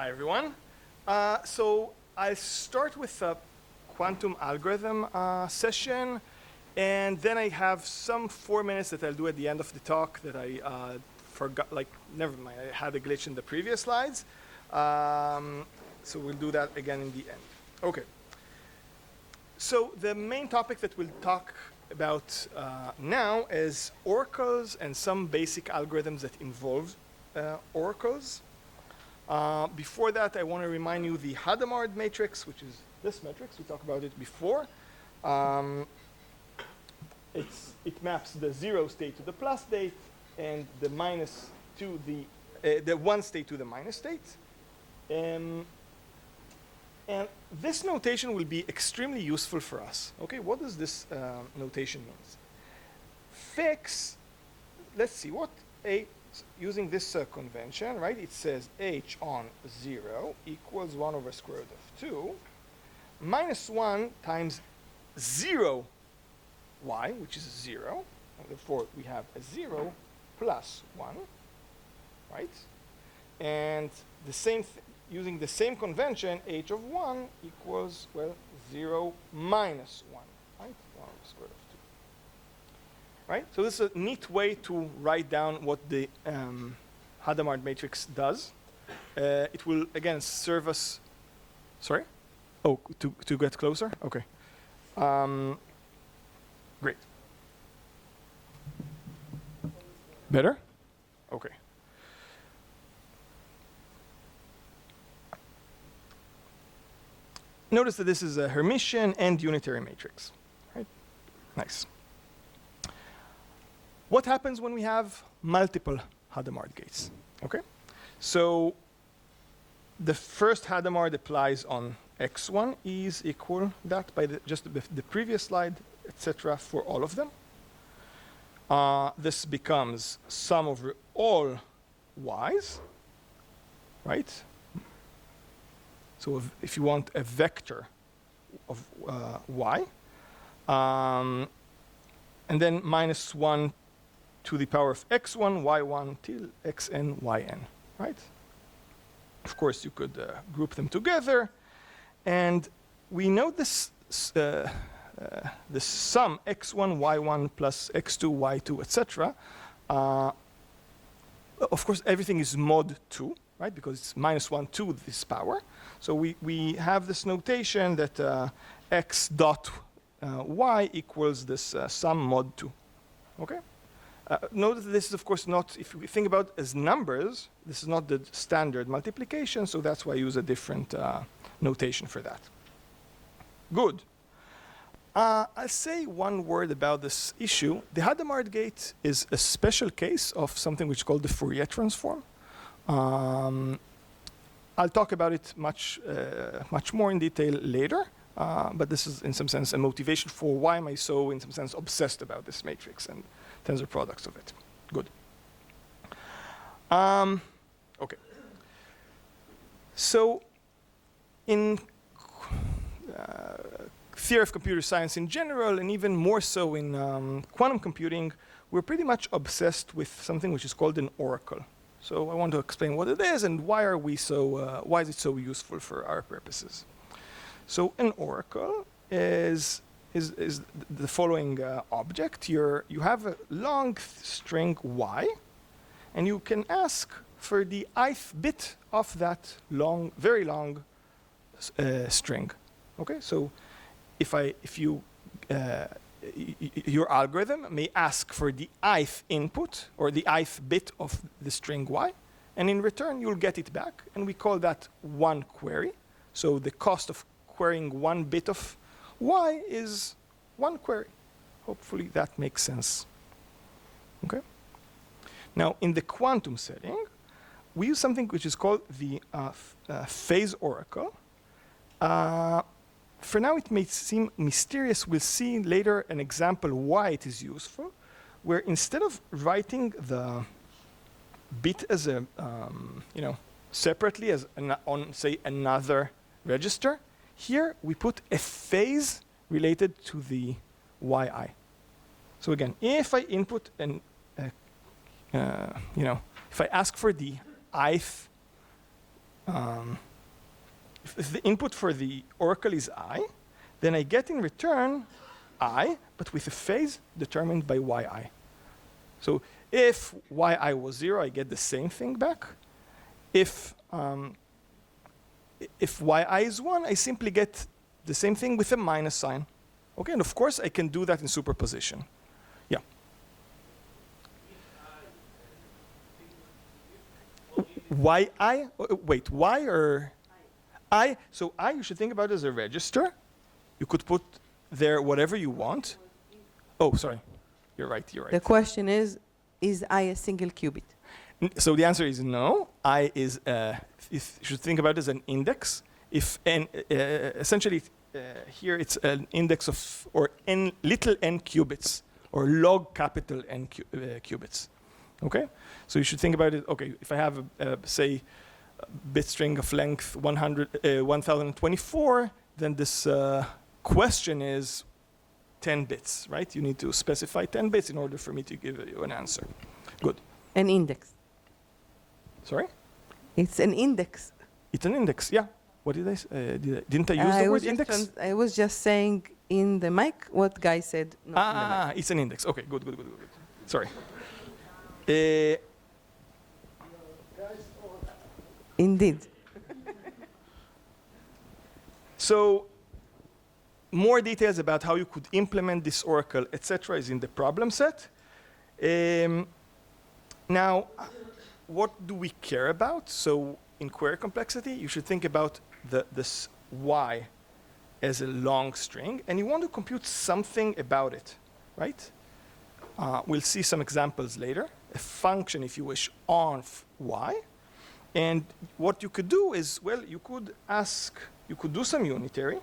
Hi, everyone. So I'll start with a quantum algorithm session, and then I have some 4 minutes that I'll do at the end of the talk that I forgot, like, never mind, I had a glitch in the previous slides. So we'll do that again in the end. Okay. So the main topic that we'll talk about now is oracles and some basic algorithms that involve oracles. Before that, I want to remind you the Hadamard matrix, which is this matrix. We talked about it before. It maps the 0 state to the plus state and the minus to the 1 state to the minus state. And this notation will be extremely useful for us. Okay, what does this notation mean? Fix, let's see, using this convention, right? It says h on 0 equals 1 over square root of 2 minus 1 times 0 y, which is 0. And therefore, we have a 0 plus 1, right? And the same using the same convention, h of 1 equals, well, 0 minus 1, right? 1 over square root of 2. Right? So this is a neat way to write down what the Hadamard matrix does. It will, again, serve us... Sorry? Oh, to get closer? OK. Great. Better? OK. Notice that this is a Hermitian and unitary matrix. Right? Nice. What happens when we have multiple Hadamard gates? Okay, so the first Hadamard applies on x1 is equal that by just the previous slide, etc. for all of them. This becomes sum over all y's, right? So if you want a vector of y, and then minus 1 to the power of x1, y1 till xn, yn, right? Of course, you could group them together. And we know this the sum x1, y1 plus x2, y2, etc. Of course, everything is mod 2, right? Because it's minus 1 to this power. So we have this notation that x dot y equals this sum mod 2, okay? Note that this is, of course, not, if we think about as numbers, this is not the standard multiplication, so that's why I use a different notation for that. Good. I'll say one word about this issue. The Hadamard gate is a special case of something which is called the Fourier transform. I'll talk about it much more in detail later, but this is, in some sense, a motivation for why am I so, in some sense, obsessed about this matrix and tensor products of it. Good. Okay. So in theory of computer science in general, and even more so in quantum computing, we're pretty much obsessed with something which is called an oracle. So I want to explain what it is and why is it so useful for our purposes. So an oracle is the following object. You have a long string y, and you can ask for the ith bit of that long, very long string. Okay, so your algorithm may ask for the ith input or the ith bit of the string y, and in return you'll get it back, and we call that one query. So the cost of querying one bit of y is one query. Hopefully that makes sense. Okay. Now in the quantum setting, we use something which is called the phase oracle. For now, it may seem mysterious. We'll see later an example why it is useful, where instead of writing the bit as a separately as on say another register, here we put a phase related to the yi. So again, if I input if I ask for the ith if the input for the oracle is I, then I get in return I, but with a phase determined by yi. So if yi was 0, I get the same thing back. If yi is 1, I simply get the same thing with a minus sign. Okay, and of course I can do that in superposition. Yeah. Yi? Wait, y or I? So I, you should think about it as a register. You could put there whatever you want. Oh, sorry. You're right, you're right. The question is I a single qubit? So the answer is no. I is, you should think about it as an index. If n, essentially here it's an index of, or n, little n qubits, or log capital n qubits. Okay? So you should think about it, okay, if I have, say, a bit string of length 1024, then this question is 10 bits, right? You need to specify 10 bits in order for me to give you an answer. Good. An index. Sorry? It's an index. It's an index, yeah. What did I say? Didn't I use the word index? I was just saying in the mic what Guy said. Not in the mic. It's an index. Okay, good. Sorry. Indeed. So more details about how you could implement this oracle, etc., is in the problem set. Now, what do we care about? So in query complexity, you should think about this y as a long string, and you want to compute something about it, right? We'll see some examples later. A function, if you wish, on y. And what you could do is, well, you could do some unitary,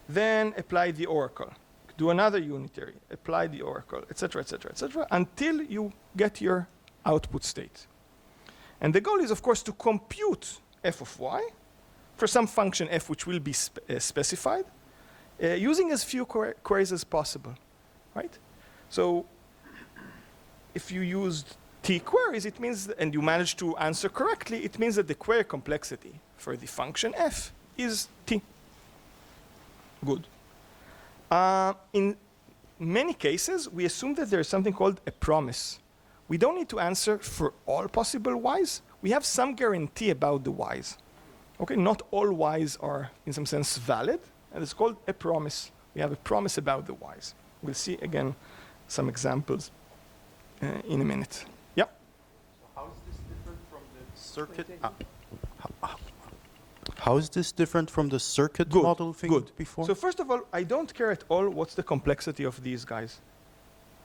then apply the oracle. Do another unitary, apply the oracle, etc., etc., etc., until you get your output state. And the goal is, of course, to compute f of y for some function f which will be specified, using as few queries as possible, right? So if you used t queries, it means, and you manage to answer correctly, it means that the query complexity for the function f is t. Good. In many cases, we assume that there's something called a promise. We don't need to answer for all possible y's. We have some guarantee about the y's. Okay, not all y's are, in some sense, valid, and it's called a promise. We have a promise about the y's. We'll see, again, some examples in a minute. Yeah? So how is this different from the circuit? How is this different from the circuit model thing before? So first of all, I don't care at all what's the complexity of these guys,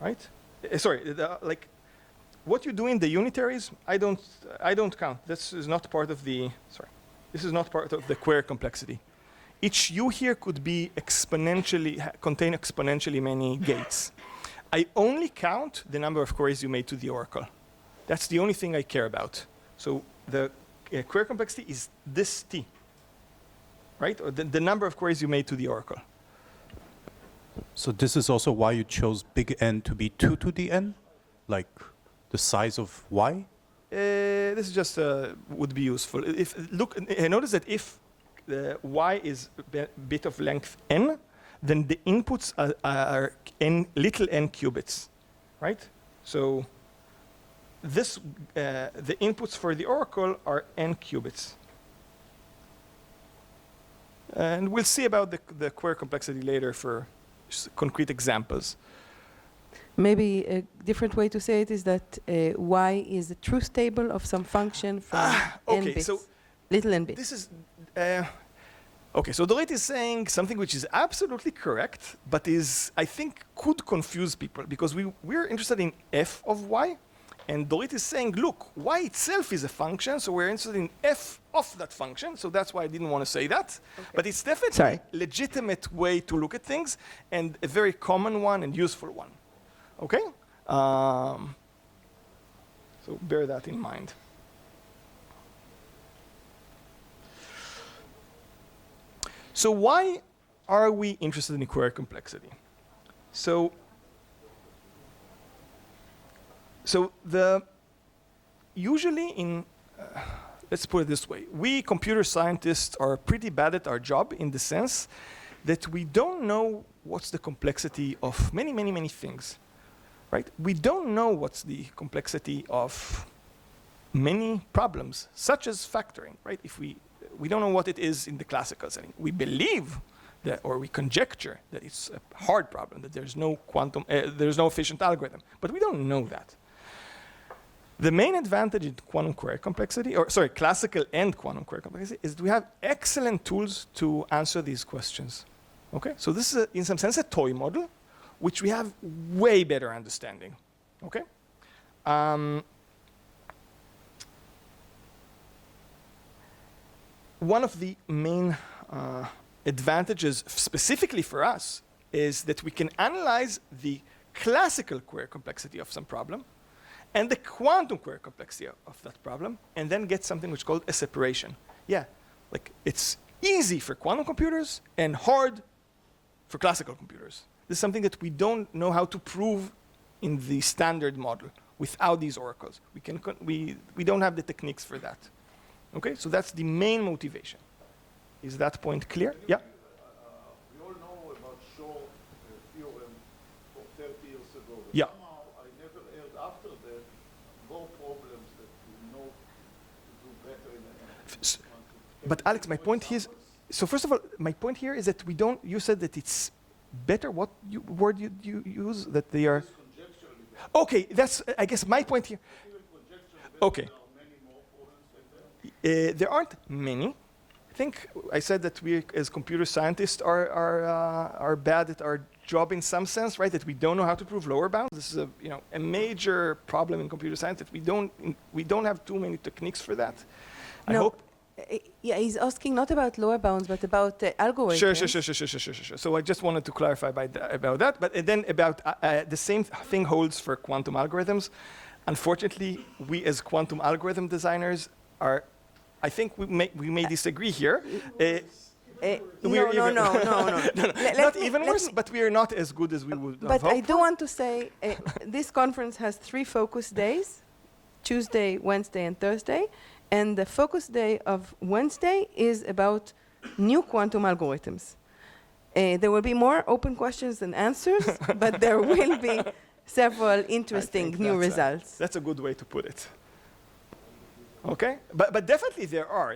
right? Sorry, like what you do in the unitaries, I don't count. This is not part of the, sorry. This is not part of the query complexity. Each U here could be contain exponentially many gates. I only count the number of queries you made to the oracle. That's the only thing I care about. So the query complexity is this T, right? Or the number of queries you made to the oracle. So this is also why you chose big N to be 2 to the N? Like the size of Y? This is just would be useful. Notice that if the y is a bit of length n, then the inputs are little n qubits, right? So this the inputs for the oracle are n qubits, and we'll see about the query complexity later for concrete examples. Maybe a different way to say it is that y is the truth table of some function from n bits, so little n bits. This is, okay, so Dorit is saying something which is absolutely correct, but I think could confuse people, because we're interested in f of y, and Dorit is saying, look, y itself is a function, so we're interested in f of that function, so that's why I didn't want to say that. Okay. But it's definitely a legitimate way to look at things, and a very common one and useful one. Okay? So bear that in mind. So why are we interested in query complexity? So usually in let's put it this way. We computer scientists are pretty bad at our job in the sense that we don't know what's the complexity of many, many, many things, right? We don't know what's the complexity of many problems, such as factoring, right? If we don't know what it is in the classical setting. We believe that, or we conjecture that it's a hard problem, that there's no there's no efficient algorithm, but we don't know that. The main advantage in quantum query complexity, or sorry, classical and quantum query complexity, is that we have excellent tools to answer these questions. Okay, so this is, in some sense, a toy model, which we have way better understanding. Okay, one of the main advantages, specifically for us, is that we can analyze the classical query complexity of some problem and the quantum query complexity of that problem, and then get something which is called a separation. Yeah, like it's easy for quantum computers and hard for classical computers. This is something that we don't know how to prove in the standard model without these oracles. We don't have the techniques for that. Okay, so that's the main motivation. Is that point clear? Yeah? We all know about Shor theorem from 30 years ago. Yeah. Somehow I never heard after that more problems that we know to do better in the But Alex, my point here is, so first of all, my point here is that we don't, you said that it's better, what word you use, that they are? Okay, that's, I guess my point here. Okay. There aren't many. I think I said that we, as computer scientists, are bad at our job in some sense, right? That we don't know how to prove lower bounds. This is a major problem in computer science that we don't have too many techniques for that. I hope. Yeah, he's asking not about lower bounds, but about algorithms. Sure. So I just wanted to clarify about that. But then about the same thing holds for quantum algorithms. Unfortunately, we as quantum algorithm designers are. I think we may disagree here. No. Not even worse, but we are not as good as we would have hoped. But I do want to say this conference has 3 focus days, Tuesday, Wednesday, and Thursday. And the focus day of Wednesday is about new quantum algorithms. There will be more open questions and answers, but there will be several interesting new results. That's a good way to put it. Okay, but definitely there are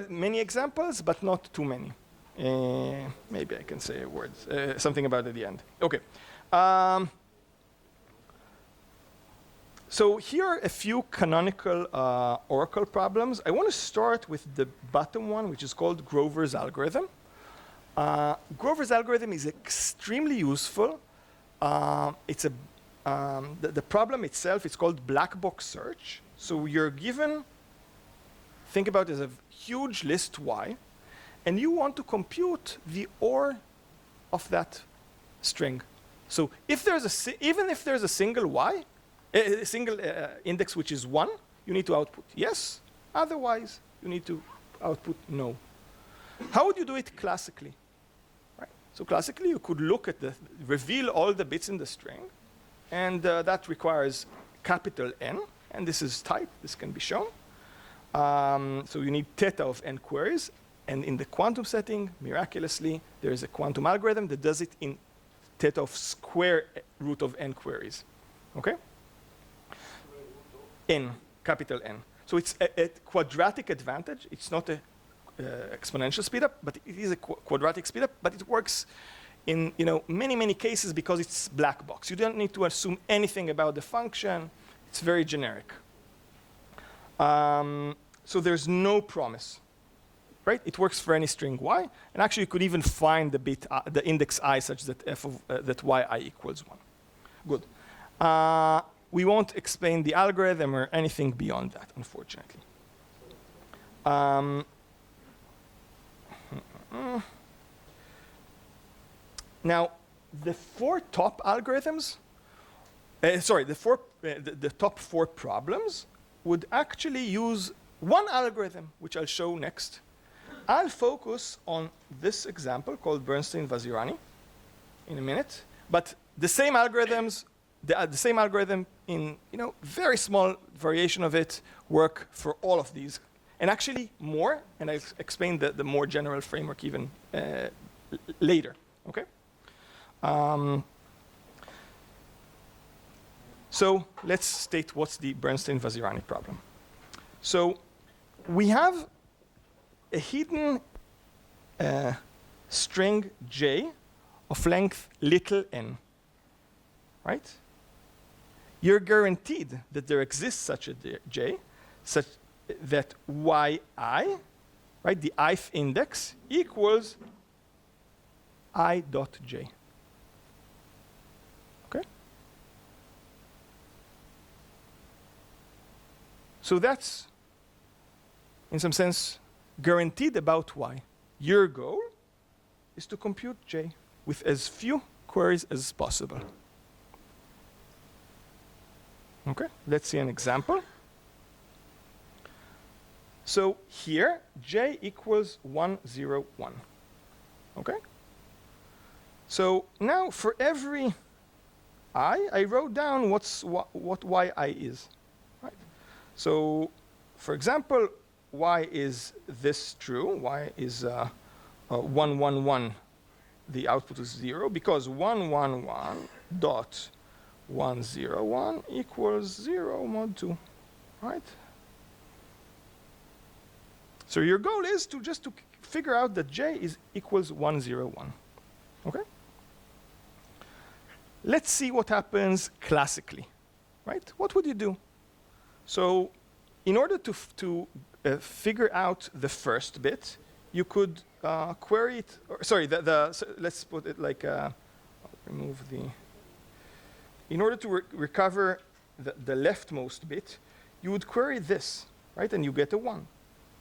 many examples, but not too many. Maybe I can say something about it at the end. Okay. So here are a few canonical oracle problems. I want to start with the bottom one, which is called Grover's algorithm. Grover's algorithm is extremely useful. The problem itself is called black box search. So you're given, think about it as a huge list Y, and you want to compute the OR of that string. So if even if there's a single Y, a single index which is 1, you need to output yes. Otherwise, you need to output no. How would you do it classically? Right. So classically, you could look at reveal all the bits in the string, and that requires capital N. And this is tight, this can be shown. So you need theta of n queries. And in the quantum setting, miraculously, there is a quantum algorithm that does it in theta of square root of n queries. Okay? N, capital N. So it's a quadratic advantage. It's not a exponential speedup, but it is a quadratic speedup. But it works in many, many cases because it's black box. You don't need to assume anything about the function. It's very generic. So there's no promise, right? It works for any string y, and actually you could even find the bit, the index I, such that that yi equals 1. Good. We won't explain the algorithm or anything beyond that, unfortunately. Now, the 4 top algorithms. The top 4 problems would actually use one algorithm, which I'll show next. I'll focus on this example called Bernstein-Vazirani in a minute. But the same algorithms, the same algorithm in very small variation of it work for all of these. And actually more, and I'll explain the more general framework even later, okay? So let's state what's the Bernstein-Vazirani problem. So we have a hidden string j of length little n, right? You're guaranteed that there exists such a j, such that yi, right, the ith index, equals I dot j. Okay? So that's, in some sense, guaranteed about y. Your goal is to compute j with as few queries as possible. Okay, let's see an example. So here, j equals 1, 0, 1. Okay? So now for every I wrote down what yi is. Right? So for example, y is this true, y is 1, 1, 1. The output is 0 because 1, 1, 1 dot 1, 0, 1 equals 0 mod 2, right? So your goal is to just to figure out that j is equals 1, 0, 1, okay? Let's see what happens classically, right? What would you do? So in order to figure out the first bit, you could query it, or, sorry, so let's put it like, remove the, in order to recover the leftmost bit, you would query this, right? And you get a 1.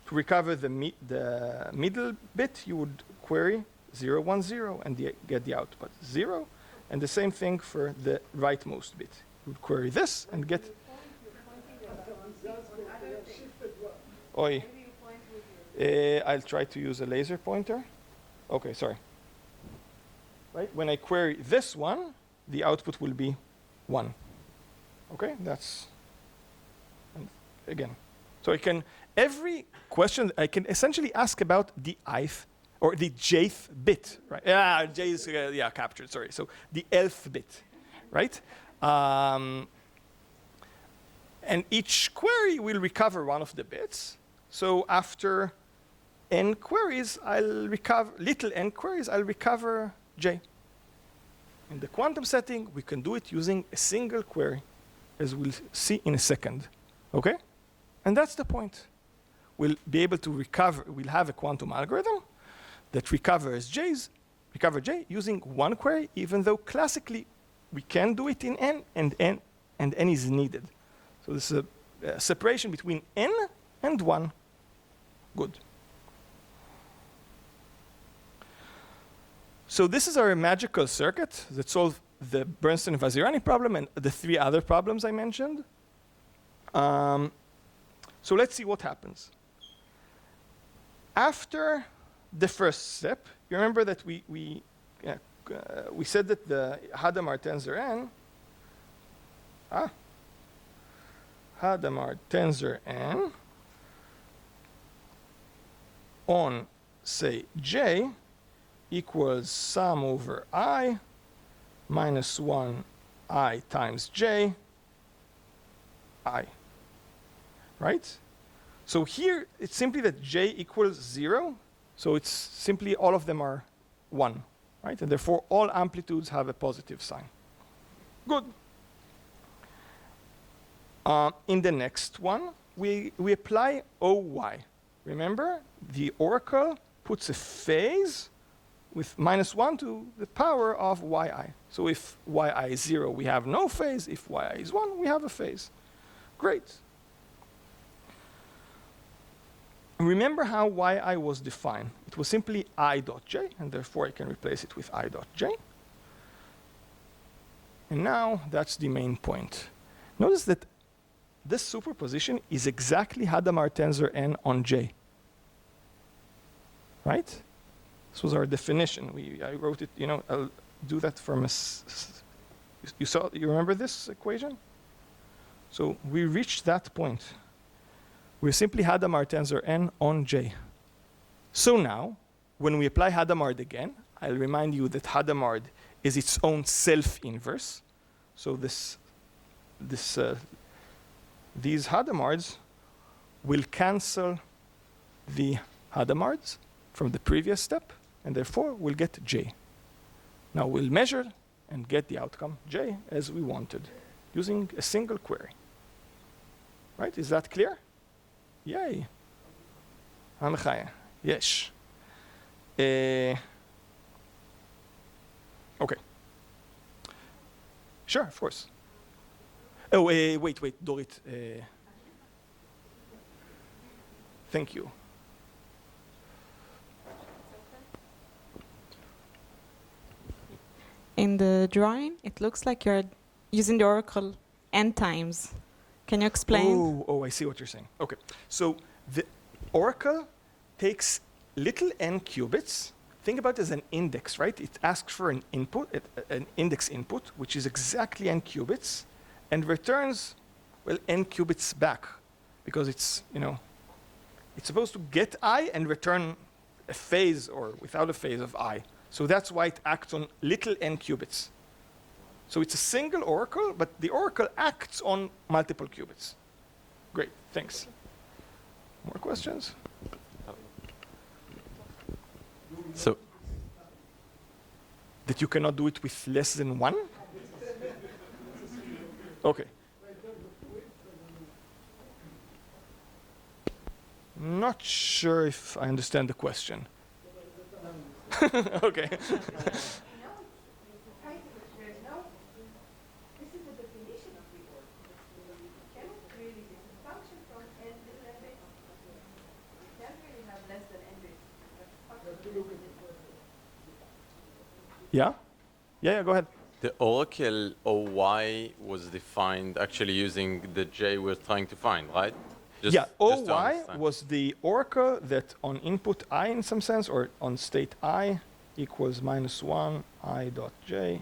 To recover the middle bit, you would query 0, 1, 0 and get the output 0. And the same thing for the rightmost bit. You would query this and get. Oi. I'll try to use a laser pointer. Okay, sorry. Right? When I query this one, the output will be 1. Okay, that's, and again. So I can, every question I can essentially ask about the ith or the jth bit, right? Yeah, j is yeah, captured, sorry. So the lth bit, right? And each query will recover one of the bits. So after n queries, I'll recover, little n queries, I'll recover j. In the quantum setting, we can do it using a single query, as we'll see in a second, okay? And that's the point. We'll be able to recover, we'll have a quantum algorithm that recovers j using one query, even though classically we can do it in n, and n is needed. So this is a separation between n and 1. Good. So this is our magical circuit that solves the Bernstein-Vazirani problem and the 3 other problems I mentioned. So let's see what happens. After the first step, you remember that we said that the Hadamard tensor n, Hadamard tensor n on, say, j equals sum over I minus 1 I times j I, right? So here, it's simply that j equals 0. So it's simply all of them are 1, right? And therefore, all amplitudes have a positive sign. Good. In the next one, we apply OY. Remember, the oracle puts a phase with minus 1 to the power of yi. So if yi is 0, we have no phase. If yi is 1, we have a phase. Great. Remember how yi was defined. It was simply I dot j, and therefore I can replace it with I dot j. And now that's the main point. Notice that this superposition is exactly Hadamard tensor n on j. Right? This was our definition. I wrote it, I'll do that from you remember this equation? So we reached that point. We're simply Hadamard tensor n on J. So now, when we apply Hadamard again, I'll remind you that Hadamard is its own self-inverse. So these Hadamards will cancel the Hadamards from the previous step, and therefore we'll get J. Now we'll measure and get the outcome J as we wanted, using a single query. Right, is that clear? Yay. Yes. Okay. Sure, of course. Oh, wait, Dorit. Thank you. In the drawing, it looks like you're using the oracle n times. Can you explain? Oh, I see what you're saying. Okay, so the oracle takes little n qubits. Think about it as an index, right? It asks for an input, an index input, which is exactly n qubits, and returns, well, n qubits back, because it's, it's supposed to get I and return a phase or without a phase of I. So that's why it acts on little n qubits. So it's a single oracle, but the oracle acts on multiple qubits. Great, thanks. More questions? So, that you cannot do it with less than one? Okay. Not sure if I understand the question. Okay. Yeah? Yeah, go ahead. the oracle OY was defined actually using the J we're trying to find, right? Yeah, to OY understand. was the oracle that on input I in some sense, or on state I equals -1 I dot J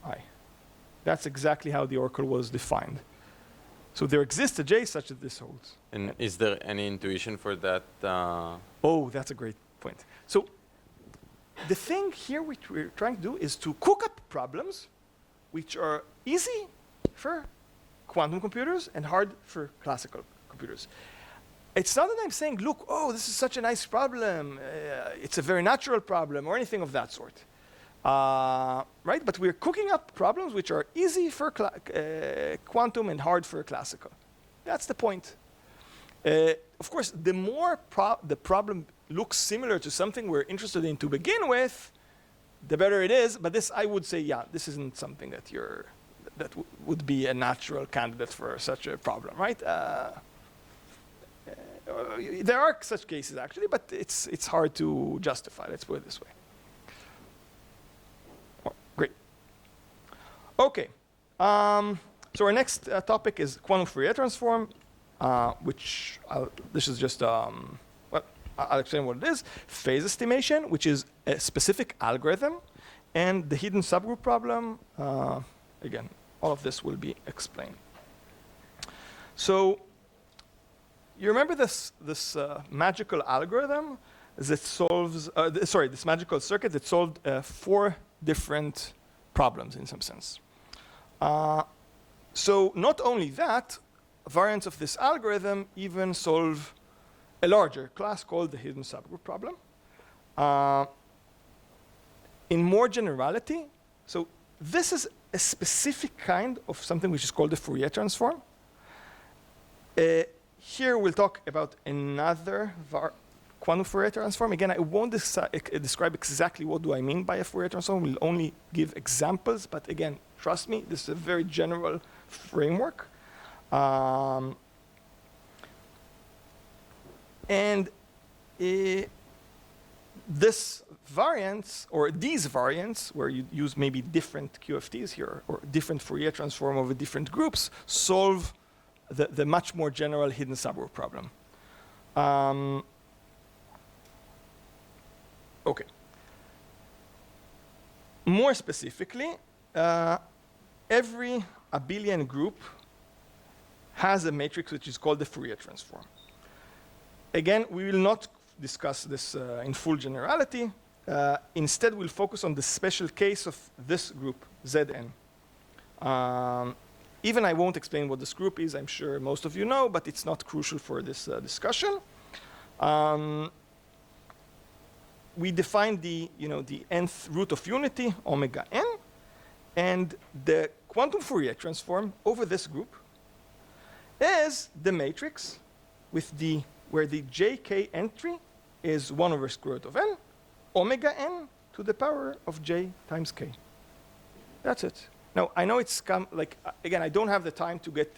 I. That's exactly how the oracle was defined. So there exists a J such that this holds. And is there any intuition for that? Oh, that's a great point. So the thing here which we're trying to do is to cook up problems which are easy for quantum computers and hard for classical computers. It's not that I'm saying, look, oh, this is such a nice problem, it's a very natural problem, or anything of that sort. Right? But we're cooking up problems which are easy for quantum and hard for classical. That's the point. Of course, the more the problem looks similar to something we're interested in to begin with, the better it is. But this, I would say, yeah, this isn't something that would be a natural candidate for such a problem, right? There are such cases actually, but it's hard to justify. Let's put it this way. Oh, great. Okay. So our next topic is quantum Fourier transform, which this is just well, I'll explain what it is. Phase estimation, which is a specific algorithm, and the hidden subgroup problem. Again, all of this will be explained. So you remember this magical algorithm that solves, this magical circuit that solved 4 different problems in some sense. So not only that, variants of this algorithm even solve a larger class called the hidden subgroup problem. In more generality, so this is a specific kind of something which is called the Fourier transform. Here we'll talk about another quantum Fourier transform. Again, I won't describe exactly what do I mean by a Fourier transform. We'll only give examples, but again, trust me, this is a very general framework. And this variance, or these variants, where you use maybe different QFTs here, or different Fourier transform over different groups, solve the much more general hidden subgroup problem. Okay. More specifically, every abelian group has a matrix which is called the Fourier transform. Again, we will not discuss this in full generality. Instead, we'll focus on the special case of this group, Zn. Even I won't explain what this group is. I'm sure most of you know, but it's not crucial for this discussion. We define the nth root of unity, omega n, and the quantum Fourier transform over this group is the matrix with where the jk entry is 1 over square root of n, omega n to the power of j times k. That's it. Now, I know it's again, I don't have the time to get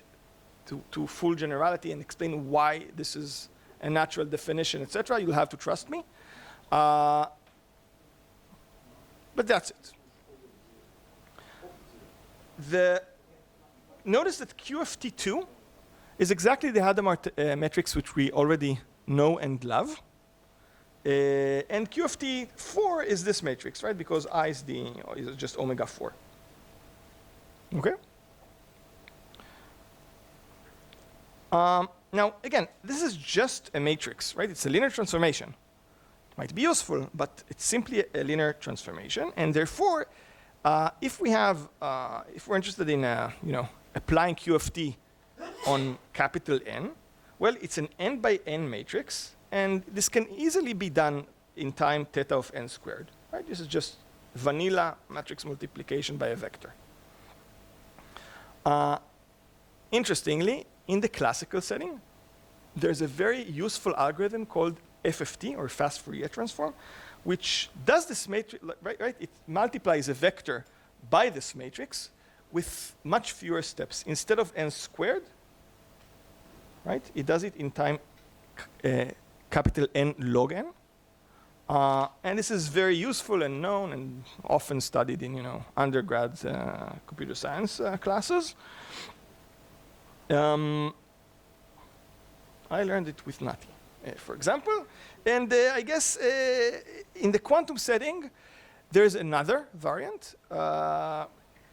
to full generality and explain why this is a natural definition, etc. You'll have to trust me. But that's it. Notice that Q of T2 is exactly the Hadamard matrix which we already know and love. And Q of T4 is this matrix, right? Because I is just omega 4. Okay? Now, again, this is just a matrix, right? It's a linear transformation. It might be useful, but it's simply a linear transformation. And therefore, if we're interested in, applying Q of T on capital N, well, it's an n by n matrix. And this can easily be done in time theta of n squared, right? This is just vanilla matrix multiplication by a vector. Interestingly, in the classical setting, there's a very useful algorithm called FFT, or fast Fourier transform, which does this matrix, right? It multiplies a vector by this matrix with much fewer steps. Instead of n squared, right? It does it in time capital N log n. And this is very useful and known and often studied in, undergrad computer science classes. I learned it with Nati, for example. And I guess in the quantum setting, there's another variant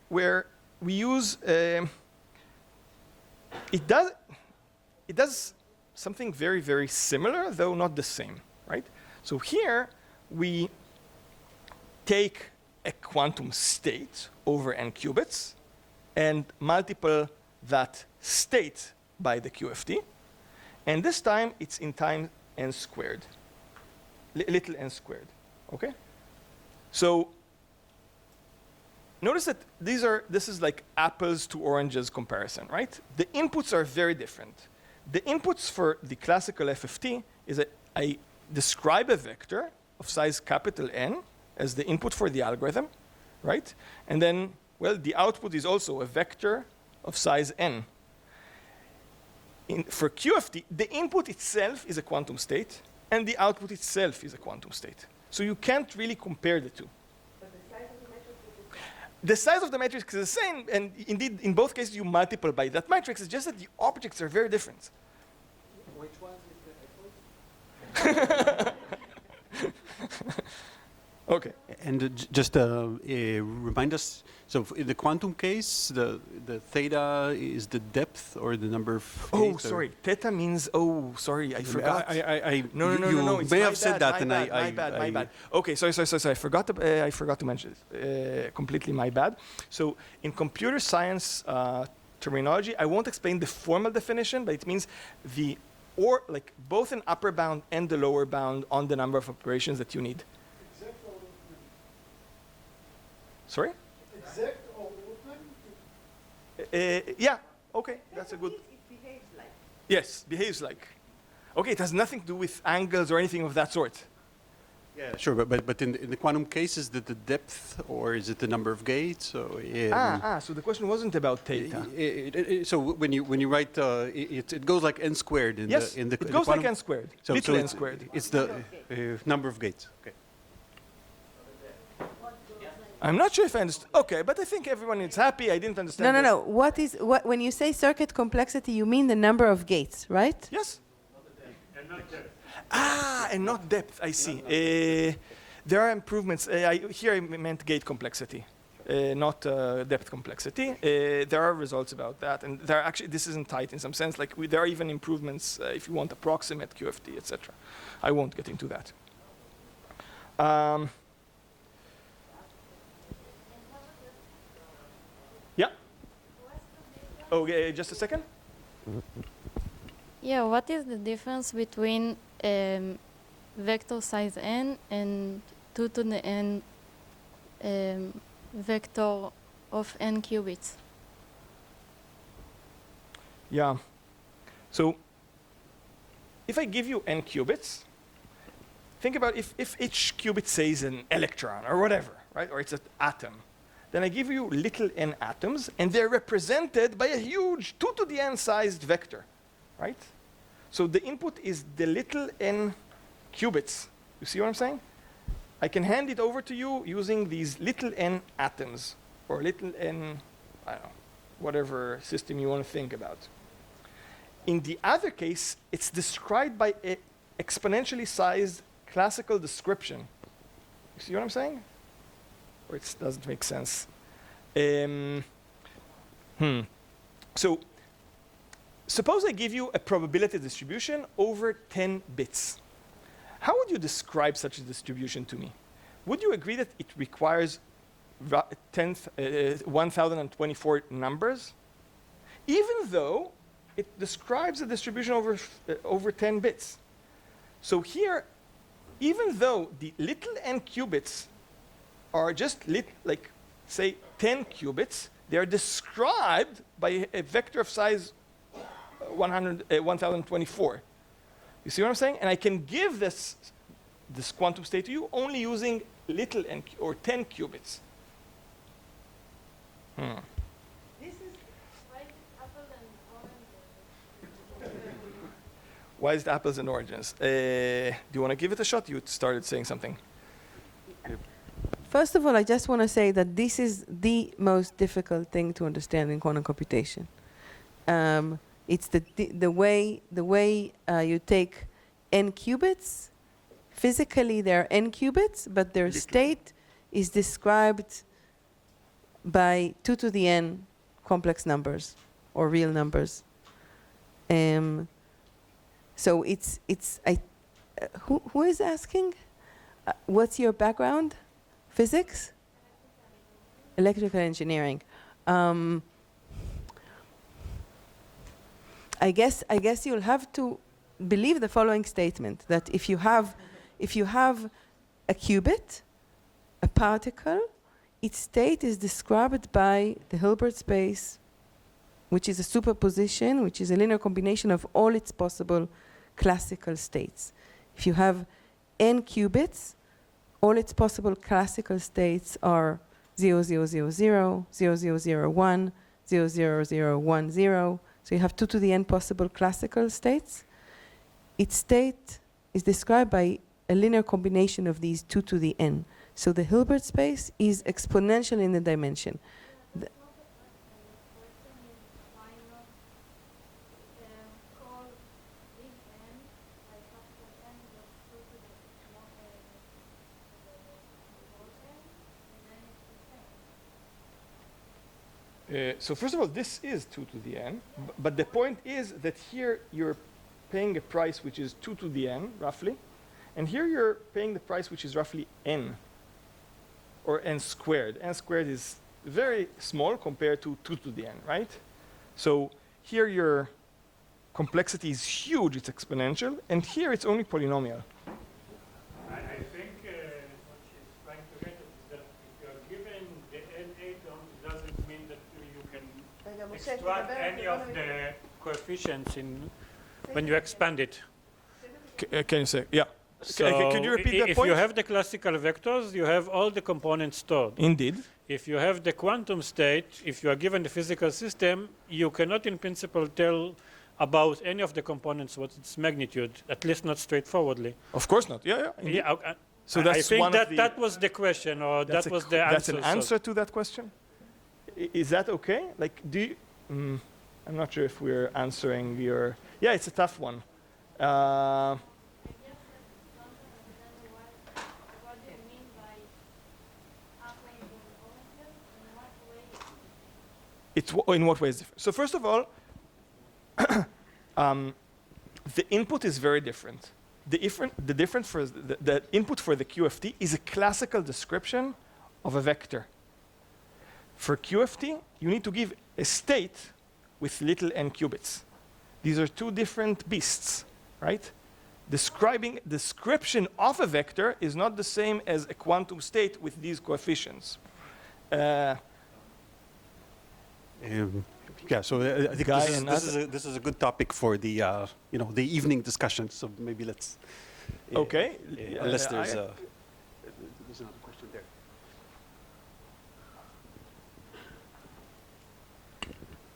where we use, it does something very, very similar, though not the same, right? So here, we take a quantum state over n qubits and multiply that state by the QFT. And this time, it's in time n squared, little n squared, okay? So notice that this is like apples to oranges comparison, right? The inputs are very different. The inputs for the classical FFT is that I describe a vector of size capital N as the input for the algorithm, right? And then, well, the output is also a vector of size n. For QFT, the input itself is a quantum state, and the output itself is a quantum state. So you can't really compare the two. But the size of the matrix is the same, and indeed, in both cases, you multiply by that matrix. It's just that the objects are very different. Which one is the Okay. And just remind us, so in the quantum case, the theta is the depth or the number of gates? Sorry. Theta means, sorry, I forgot. No. You may have said that, and my bad. Okay, sorry. I forgot to mention it. Completely my bad. So in computer science terminology, I won't explain the formal definition, but it means both an upper bound and the lower bound on the number of operations that you need. Sorry? Exact or open? Yeah, okay, that's a good. It behaves like. Yes, behaves like. Okay, it has nothing to do with angles or anything of that sort. Yeah, sure, but in the quantum case, is it the depth or is it the number of gates? So, so the question wasn't about theta. So when you write, it goes like n squared in Yes, the it goes like n squared, little n it's, squared. It's the number of gates. Okay. I'm not sure if I understood. Okay, but I think everyone is happy. I didn't understand. No. When you say circuit complexity, you mean the number of gates, right? Yes. And not depth. I see. There are improvements. Here I meant gate complexity. not depth complexity. There are results about that, and there are actually, this isn't tight in some sense. Like there are even improvements if you want approximate QFT, etc. I won't get into that. Yeah. Okay, just a second. Yeah, what is the difference between vector size n and 2 to the n vector of n qubits? Yeah. So if I give you n qubits, think about if each qubit says an electron or whatever, right? Or it's an atom. Then I give you little n atoms, and they're represented by a huge 2 to the n sized vector, right? So the input is the little n qubits. You see what I'm saying? I can hand it over to you using these little n atoms, or little n, I don't know, whatever system you want to think about. In the other case, it's described by an exponentially sized classical description. You see what I'm saying? Or it doesn't make sense. So suppose I give you a probability distribution over 10 bits. How would you describe such a distribution to me? Would you agree that it requires 1024 numbers? Even though it describes a distribution over 10 bits. So here, even though the little n qubits are just like, say, 10 qubits, they are described by a vector of size 1024. You see what I'm saying? And I can give this quantum state to you only using little n or 10 qubits. This is like apples and oranges. Why is it apples and oranges? Do you want to give it a shot? You started saying something. First of all, I just want to say that this is the most difficult thing to understand in quantum computation. It's the way you take n qubits. Physically, they're n qubits, but their state is described by 2 to the n complex numbers or real numbers. So who is asking? What's your background? Physics? Electrical engineering. I guess you'll have to believe the following statement, that if you have a qubit, a particle, its state is described by the Hilbert space, which is a superposition, which is a linear combination of all its possible classical states. If you have n qubits, all its possible classical states are 0, 0, 0, 0, 0, 0, 0, 1, 0, 0, 0, 1, 0. So you have 2 to the n possible classical states. Its state is described by a linear combination of these 2 to the n. So the Hilbert space is exponential in the dimension. So first of all, this is 2 to the n, but the point is that here you're paying a price which is 2 to the n, roughly, and here you're paying the price which is roughly n, or n squared. N squared is very small compared to 2 to the n, right? So here your complexity is huge, it's exponential, and here it's only polynomial. I think what she's trying to get at is that if you are given the n atoms, it doesn't mean that you can extract any of the coefficients when you expand it. Can you say, yeah. So Could you repeat that if point? you have the classical vectors, you have all the components stored. Indeed. If you have the quantum state, if you are given the physical system, you cannot in principle tell about any of the components what its magnitude, at least not straightforwardly. Of course not. Yeah, yeah. Indeed. Yeah, So I that's think one that of the, that was the question, or that was the answer. That's an answer to that question? Is that okay? Like, do you, I'm not sure if we're answering your, yeah, it's a tough one. What do you mean by apples and oranges? In what way is different? So first of all, the input is very different. The difference for the input for the QFT is a classical description of a vector. For QFT, you need to give a state with little n qubits. These are two different beasts, right? Description of a vector is not the same as a quantum state with these coefficients. Yeah, so I think this is a good topic for the the evening discussion. So maybe let's. Okay. Unless there's another question there.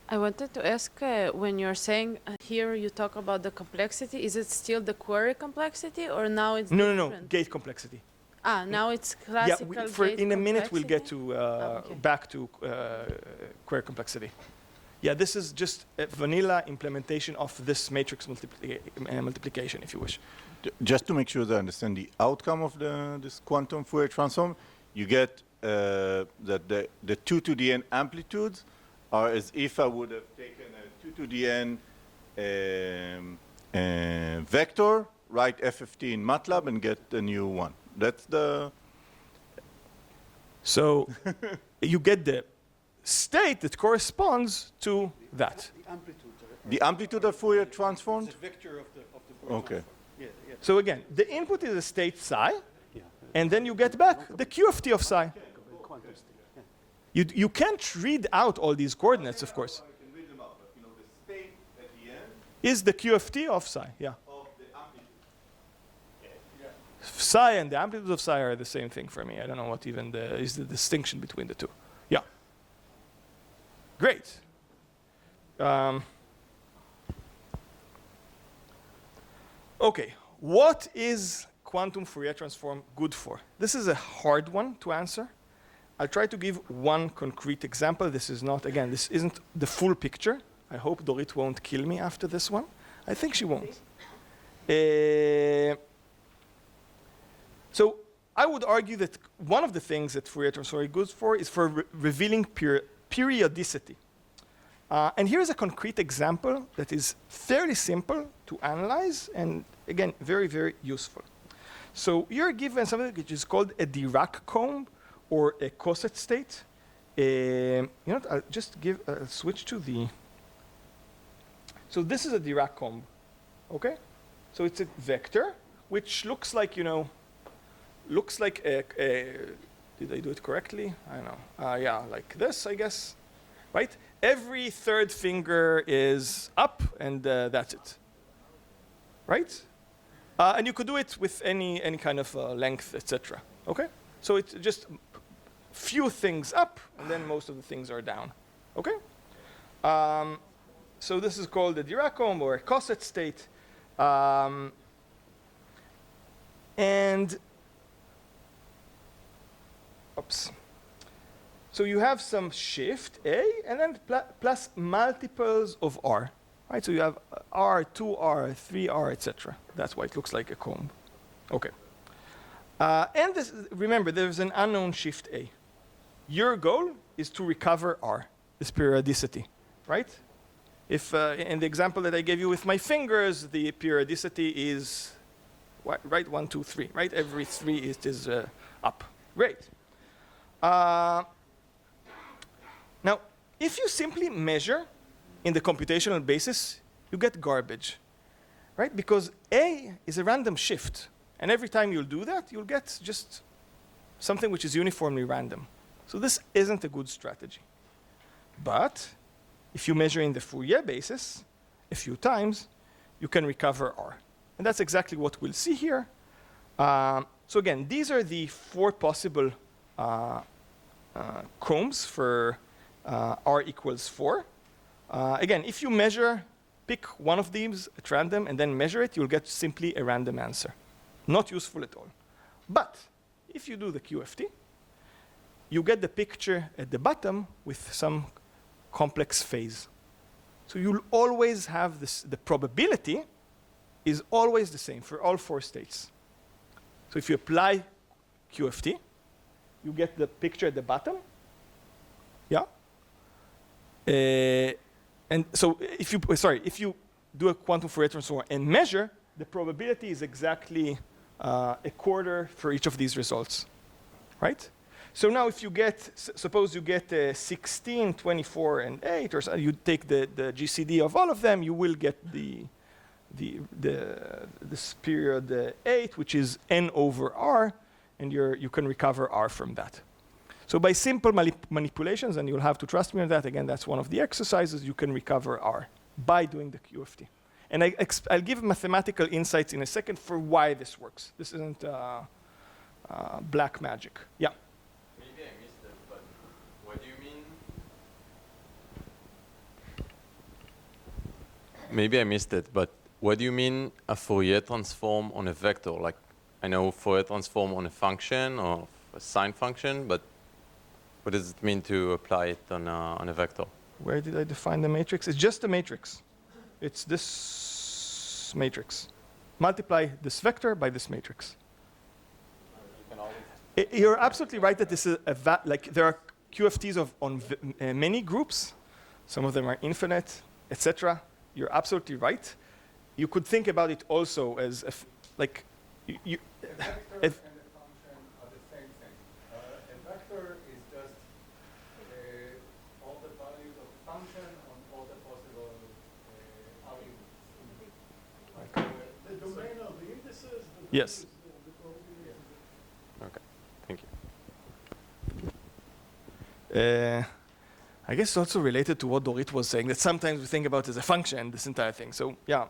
I wanted to ask, when you're saying here you talk about the complexity, is it still the query complexity or now it's No, different? gate complexity. Ah, now it's classical gate in a minute we'll get complexity? to back to query complexity. Yeah, this is just a vanilla implementation of this matrix multiplication, if you wish. Just to make sure that I understand the outcome of this quantum Fourier transform, you get that the 2 to the n amplitudes are as if I would have taken a 2 to the n vector, write FFT in MATLAB, and get a new one. That's the... So you get the state that corresponds to that. The amplitude of Fourier transformed? It's a vector of the Fourier Okay. transform. Yeah. So again, the input is a state psi, and then you get back the QFT of psi. Quantum state. You can't read out all these coordinates, of course. I can read them out, but the state at the end Is the QFT of psi, yeah. of the amplitude. Psi and the amplitude of psi are the same thing for me. I don't know what even is the distinction between the two. Yeah. Great. Okay, what is quantum Fourier transform good for? This is a hard one to answer. I'll try to give one concrete example. This isn't the full picture. I hope Dorit won't kill me after this one. I think she won't. So I would argue that one of the things that Fourier transform is good for is for revealing periodicity. And here's a concrete example that is fairly simple to analyze and, again, very, very useful. So you're given something which is called a Dirac comb or a coset state. I'll just switch to the... So this is a Dirac comb, okay? So it's a vector which looks like, looks like a did I do it correctly? I don't know. Yeah, like this, I guess, right? Every third finger is up, and that's it, right? And you could do it with any kind of length, etc. Okay? So it's just few things up, and then most of the things are down. Okay? So this is called the Dirac comb or a coset state. And oops. So you have some shift A, and then plus multiples of R. Right? So you have R, 2R, 3R, etc. That's why it looks like a comb. Okay. And remember, there's an unknown shift A. Your goal is to recover R, this periodicity, right? If in the example that I gave you with my fingers, the periodicity is, right, 1, 2, 3, right? Every 3 is up. Great. Now, if you simply measure in the computational basis, you get garbage, right? Because A is a random shift. And every time you'll do that, you'll get just something which is uniformly random. So this isn't a good strategy. But if you measure in the Fourier basis a few times, you can recover R. And that's exactly what we'll see here. So again, these are the 4 possible combs for R equals 4. Again, if you measure, pick one of these at random and then measure it, you'll get simply a random answer. Not useful at all. But if you do the QFT, you get the picture at the bottom with some complex phase. So you'll always have this, the probability is always the same for all 4 states. So if you apply QFT, you get the picture at the bottom. Yeah. And so if you do a quantum Fourier transform and measure, the probability is exactly a quarter for each of these results, right? So now if you get, suppose you get 16, 24, and 8, or so, you take the GCD of all of them, you will get this period 8, which is n over r, and you can recover r from that. So by simple manipulations, and you'll have to trust me on that, again, that's one of the exercises, you can recover r by doing the QFT. And I'll give mathematical insights in a second for why this works. This isn't black magic. Yeah? Maybe I missed it, but what do you mean? Maybe I missed it, but what do you mean a Fourier transform on a vector? Like, I know Fourier transform on a function or a sine function, but what does it mean to apply it on a vector? Where did I define the matrix? It's just a matrix. It's this matrix. Multiply this vector by this matrix. You're absolutely right that this is like there are QFTs on many groups. Some of them are infinite, etc. You're absolutely right. You could think about it also as like you. A vector and a function are the same thing. A vector is just all the values of a function on all the possible arguments. The domain of the indices. Yes. Okay, thank you. I guess it's also related to what Dorit was saying, that sometimes we think about it as a function, this entire thing. So yeah,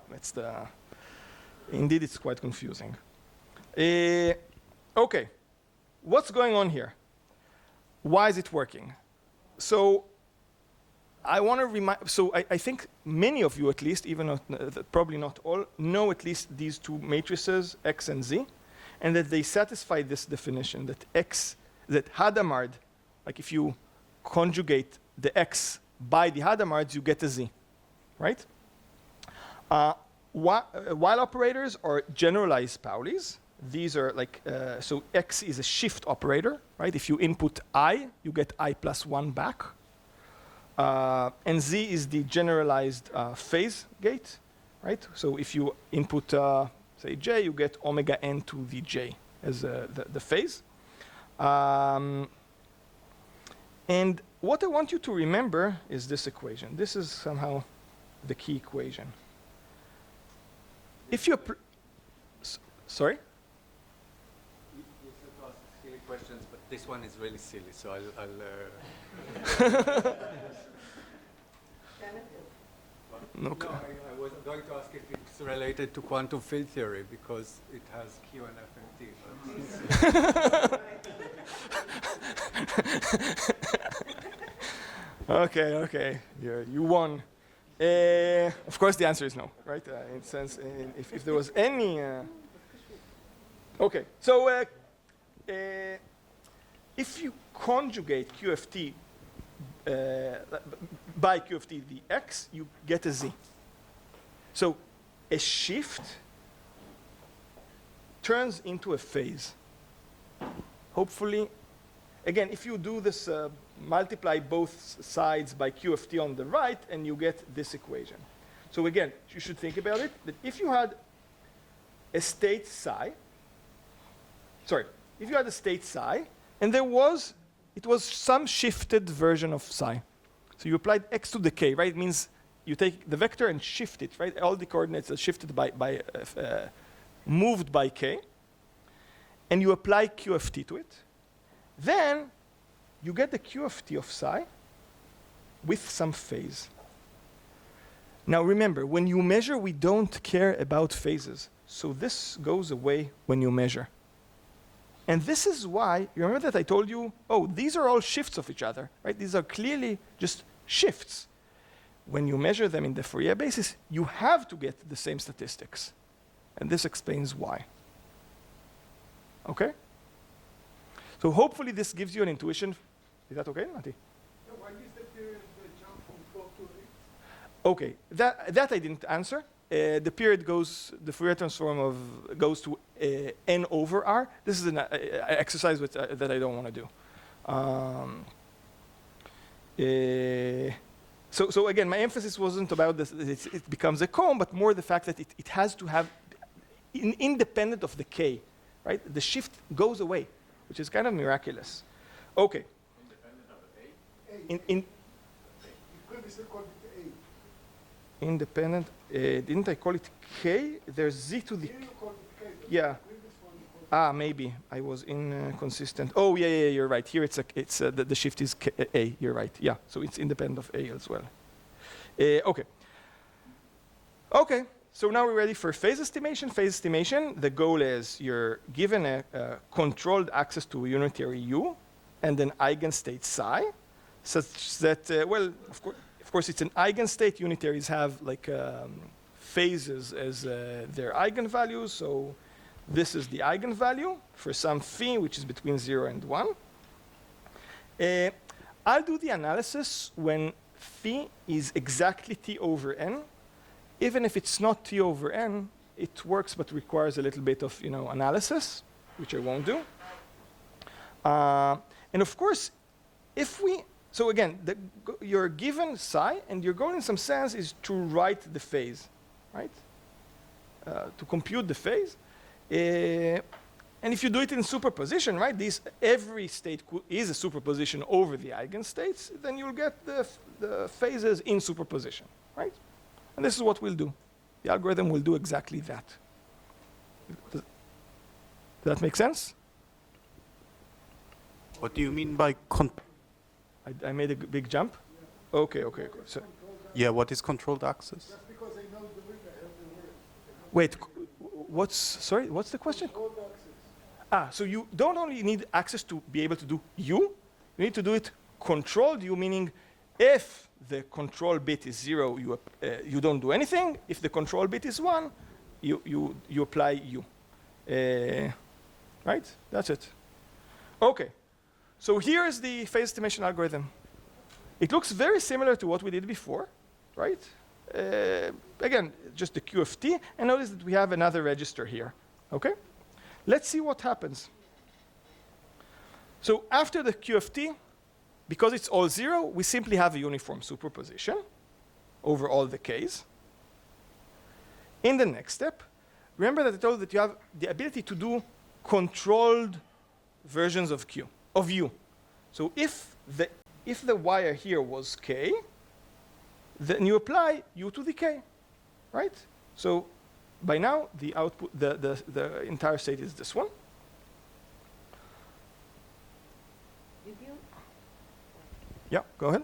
indeed it's quite confusing. Okay, what's going on here? Why is it working? So I want to remind, I think many of you at least, even not, probably not all, know at least these two matrices, X and Z, and that they satisfy this definition that that Hadamard, like if you conjugate the X by the Hadamards, you get a Z, right? While operators are generalized Paulis. These are like, so X is a shift operator, right? If you input I, you get I plus 1 back. And Z is the generalized phase gate, right? So if you input, say, J, you get omega n to the J as the phase. And what I want you to remember is this equation. This is somehow the key equation. If you, sorry? You said to ask silly questions, but this one is really silly, so I'll No, I was going to ask if it's related to quantum field theory because it has Q and F and T. Okay, you won. Of course, the answer is no, right? In sense, if there was any. Okay, so if you conjugate QFT by QFT the X, you get a Z. So a shift turns into a phase. Hopefully, again, if you do this, multiply both sides by QFT on the right, and you get this equation. So again, you should think about it, that if you had a state psi, if you had a state psi, and it was some shifted version of psi. So you applied x to the k, right? It means you take the vector and shift it, right? All the coordinates are shifted moved by k, and you apply QFT to it. Then you get the QFT of psi with some phase. Now remember, when you measure, we don't care about phases. So this goes away when you measure. And this is why, you remember that I told you, oh, these are all shifts of each other, right? These are clearly just shifts. When you measure them in the Fourier basis, you have to get the same statistics. And this explains why. Okay? So hopefully this gives you an intuition. Is that okay, Nati? Why is the period jump from 4 to 8? Okay, that I didn't answer. The period the Fourier transform goes to n over r. This is an exercise that I don't want to do. So again, my emphasis wasn't about this, it becomes a comb, but more the fact that it has to have, independent of the K, right? The shift goes away, which is kind of miraculous. Okay. Independent of A? In You previously called it A. independent, didn't I call it K? There's Z to the, Here you called it K. but yeah. the previous one you called Maybe I was inconsistent. Oh, yeah, you're right. Here it's the shift is A. You're right. Yeah, so it's independent of A as well. Okay. Okay. So now we're ready for phase estimation. Phase estimation. The goal is you're given a controlled access to a unitary U, and an eigenstate psi, such that well, of course, it's an eigenstate. Unitaries have like phases as their eigenvalues. So this is the eigenvalue for some phi, which is between 0 and 1. I'll do the analysis when phi is exactly T over n. Even if it's not T over n, it works but requires a little bit of analysis, which I won't do. And of course, if we, so again, you're given psi, and your goal in some sense is to write the phase, right? To compute the phase. And if you do it in superposition, right, every state is a superposition over the eigenstates, then you'll get the phases in superposition, right? And this is what we'll do. The algorithm will do exactly that. Does that make sense? What do you mean by I made a big jump? Okay. So, yeah, what is controlled access? That's because they know the river has the word. wait, what's the question? Controlled access. So you don't only need access to be able to do U, you need to do it controlled U, meaning if the control bit is 0, you don't do anything. If the control bit is 1, you apply U. Right? That's it. Okay. So here is the phase estimation algorithm. It looks very similar to what we did before, right? Again, just the Q of T, and notice that we have another register here, okay? Let's see what happens. So after the Q of T, because it's all 0, we simply have a uniform superposition over all the Ks. In the next step, remember that I told you that you have the ability to do controlled versions of U. So if the wire here was K, then you apply U to the K, right? So by now, the output, the entire state is this one. Yeah, go ahead.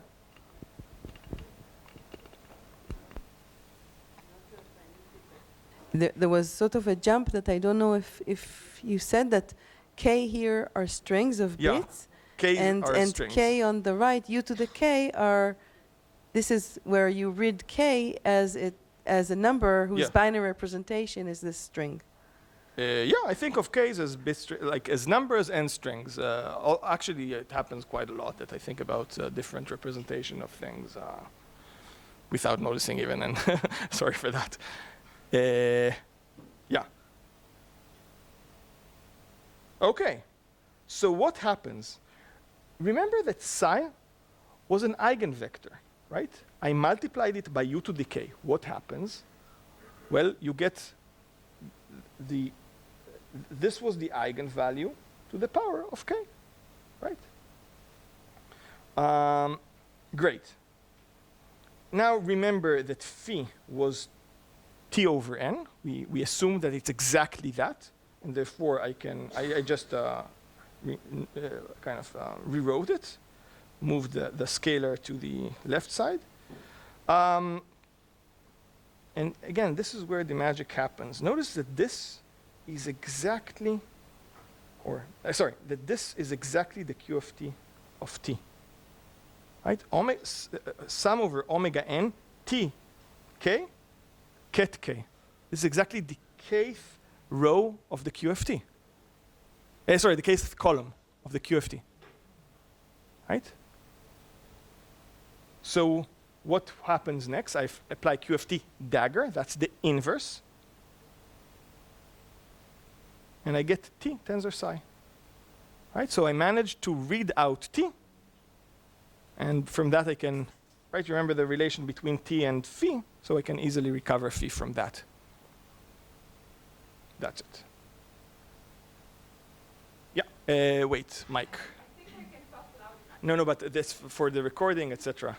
There was sort of a jump that I don't know if you said that K here are strings of Yeah. bits, K and are strings. K on the right, U to the K are, this is where you read K as a number whose Yeah. binary representation is this string. Yeah, I think of Ks as like as numbers and strings. Actually, it happens quite a lot that I think about different representation of things without noticing even, and sorry for that. Yeah. Okay, so what happens? Remember that psi was an eigenvector, right? I multiplied it by U to the K. What happens? Well, you get this was the eigenvalue to the power of K, right? Great. Now remember that phi was T over N. We assume that it's exactly that, and therefore I just kind of rewrote it, moved the scalar to the left side. And again, this is where the magic happens. Notice that this is exactly, that this is exactly the Q of T, right? Sum over omega n T K ket K. This is exactly the kth row of the Q of T. The kth column of the Q of T, right? So what happens next? I apply Q of T dagger. That's the inverse. And I get T tensor psi. Right? So I managed to read out T. And from that I can right? You remember the relation between t and phi, so I can easily recover phi from that. That's it. Yeah, wait, Mike. No, but this for the recording, etc.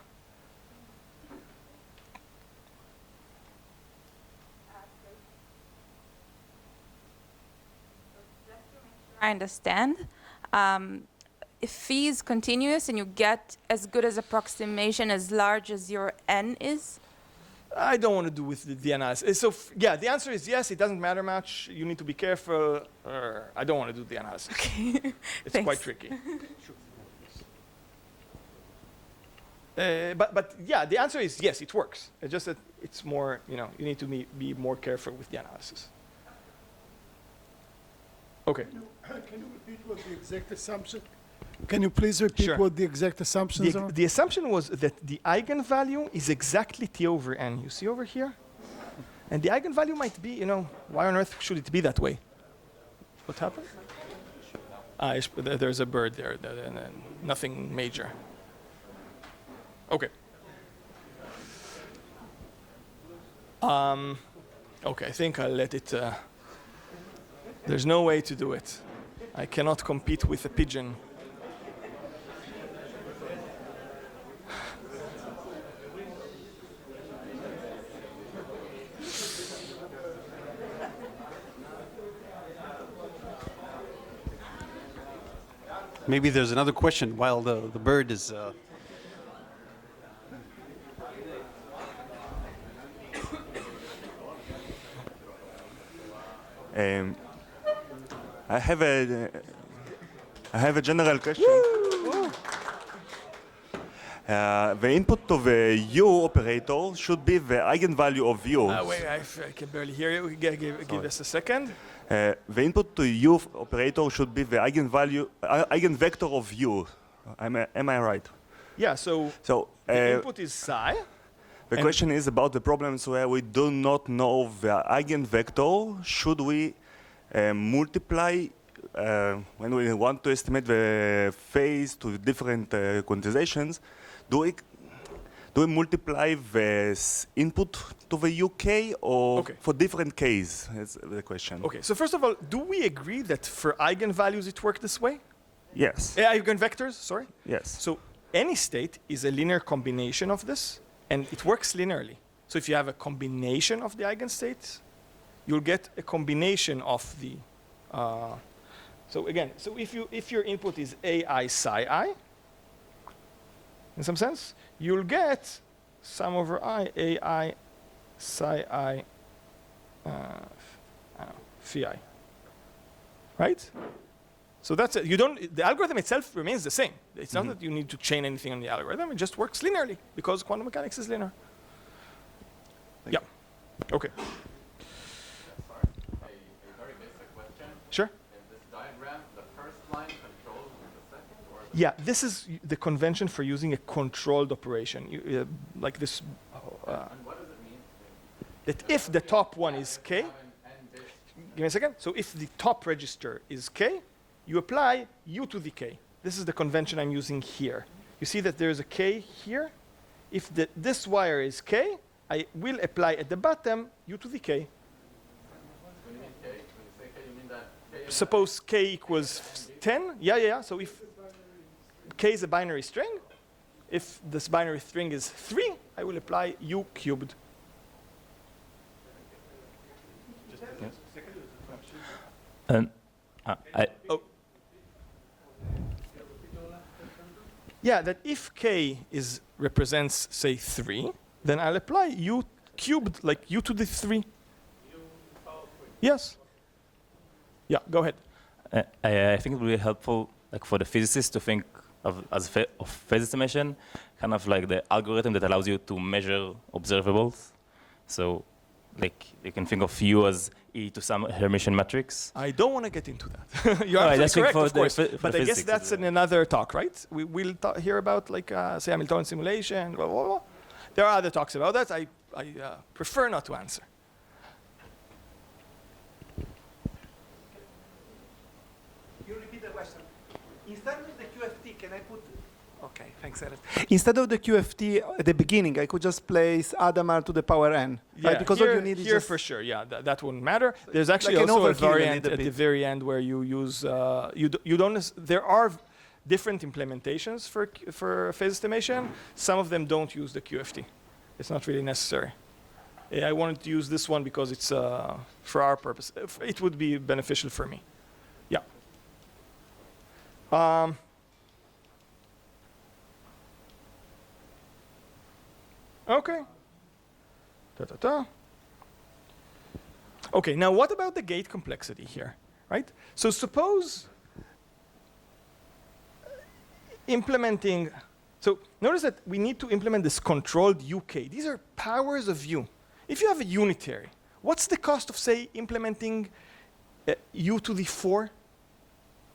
I understand. If phi is continuous and you get as good as approximation as large as your n is? I don't want to do with the analysis. So yeah, the answer is yes. It doesn't matter much. You need to be careful. I don't want to do the analysis. Okay. It's quite tricky. But yeah, the answer is yes. It works. It's just that it's more. You need to be more careful with the analysis. Okay. Can you repeat what the exact assumption? Can you please repeat Sure. what the exact assumptions are? The assumption was that the eigenvalue is exactly t over n. You see over here? And the eigenvalue might be, why on earth should it be that way? What happened? There's a bird there, nothing major. Okay. Okay, I think I'll let it, there's no way to do it. I cannot compete with a pigeon. Maybe there's another question while the bird is... I have a general question. The input of a U operator should be the eigenvalue of U. Wait, I can barely hear you. Give us a second. The input to U operator should be the eigenvector of U. Am I right? Yeah, so the input is psi. The question is about the problems where we do not know the eigenvector. Should we multiply when we want to estimate the phase to different quantizations? Do we multiply the input to the UK or for different case? That's the question. Okay, so first of all, do we agree that for eigenvalues it works this way? Yes. Eigenvectors, sorry? Yes. So any state is a linear combination of this, and it works linearly. So if you have a combination of the eigenstates, you'll get a combination of the. So again, if your input is ai psi I, in some sense, you'll get sum over I ai psi I, phi I, right? So that's it. The algorithm itself remains the same. It's not that you need to chain anything on the algorithm. It just works linearly because quantum mechanics is linear. Yeah. Okay. Very basic question. Sure. In this diagram, the first line controls the second, or Yeah, this is the convention for using a controlled operation. Like this. and what does it mean? That if the top one is k, give me a second. So if the top register is k, you apply u to the k. This is the convention I'm using here. You see that there's a k here. If this wire is k, I will apply at the bottom u to the k. When you mean k, when you say k, you mean that k is Suppose k equals 10. Yeah. So if k is a binary string, if this binary string is 3, I will apply u cubed. Yeah, that if k represents, say, 3, then I'll apply u cubed, like u to the 3. Yes. Yeah, go ahead. I think it would be helpful, like for the physicist, to think of phase estimation, kind of like the algorithm that allows you to measure observables. So, like you can think of U as e to some Hermitian matrix. I don't want to get into that. You're absolutely correct, of course. But I guess that's in another talk, right? We will hear about, like, say, Hamiltonian simulation, blah, blah, blah. There are other talks about that. I prefer not to answer. You repeat the question. Instead of the QFT, can I put Okay, thanks, Ernest. Instead of the QFT at the beginning, I could just place Adamar to the power n, right? Because here, all you need is here just for sure, that wouldn't matter. There's actually like an also a overkill a variant little at the bit. very end where you use, you don't, there are different implementations for phase estimation. Some of them don't use the QFT. It's not really necessary. I wanted to use this one because it's for our purpose. It would be beneficial for me. Yeah. Okay. Okay, now what about the gate complexity here, right? So suppose implementing, so notice that we need to implement this controlled UK. These are powers of U. If you have a unitary, what's the cost of, say, implementing U to the 4?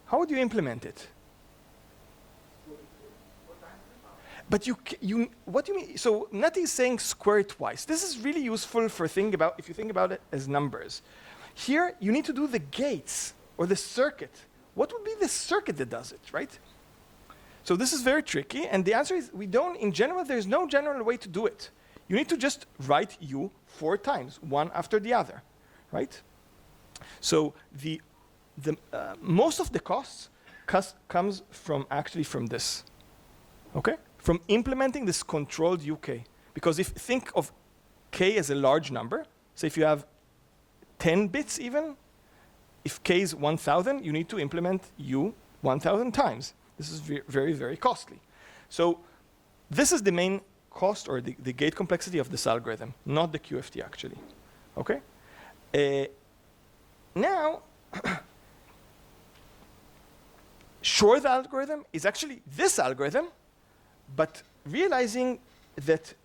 How would you implement it? But what do you mean? So Nati is saying square it twice. This is really useful for if you think about it as numbers. Here, you need to do the gates or the circuit. What would be the circuit that does it, right? So this is very tricky, and the answer is in general, there's no general way to do it. You need to just write U 4 times, one after the other, right? So most of the costs comes from this, okay? From implementing this controlled UK. Because if you think of k as a large number, say if you have 10 bits even, if k is 1,000, you need to implement U 1,000 times. This is very, very costly. So this is the main cost or the gate complexity of this algorithm, not the QFT actually, okay? Now, Shor's algorithm is actually this algorithm, but realizing that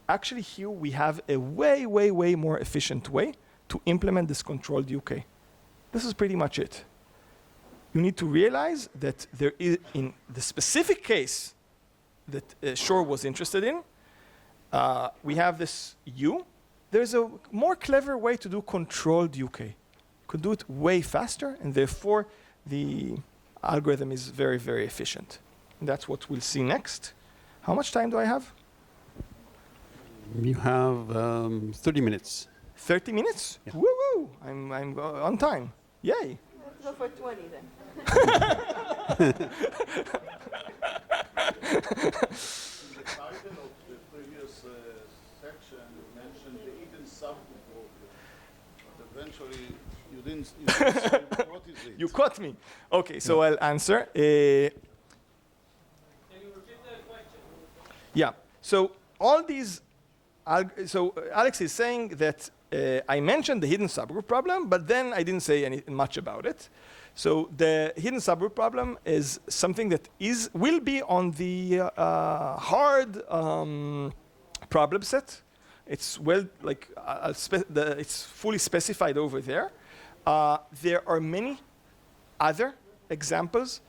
actually here we have a way, way, way more efficient way to implement this controlled UK. This is pretty much it. You need to realize that there is, in the specific case that Shor was interested in, we have this U. There's a more clever way to do controlled UK. You could do it way faster, and therefore the algorithm is very, very efficient. And that's what we'll see next. How much time do I have? You have 30 minutes. 30 minutes? Yeah. Woo-woo! I'm on time. Yay! Let's go for 20 then. The title of the previous section, you mentioned the hidden subgroup, but eventually you didn't say what is it? You caught me. Okay, so I'll answer. Yeah, so all these, so Alex is saying that I mentioned the hidden subgroup problem, but then I didn't say much about it. So the hidden subgroup problem is something that will be on the hard problem set. It's it's fully specified over there. There are many other examples.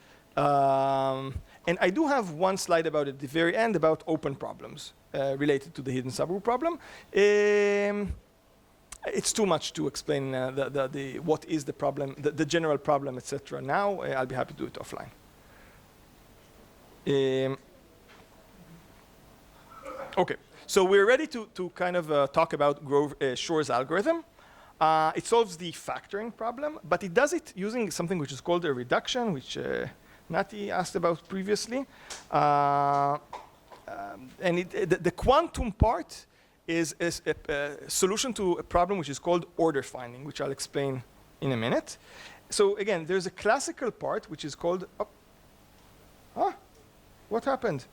And I do have one slide about it at the very end about open problems related to the hidden subgroup problem. It's too much to explain what is the problem, the general problem, etc. Now, I'll be happy to do it offline. Okay, so we're ready to kind of talk about Shor's algorithm. It solves the factoring problem, but it does it using something which is called a reduction, which Nati asked about previously. And the quantum part is a solution to a problem which is called order finding, which I'll explain in a minute. So again, there's a classical part which is called, what happened?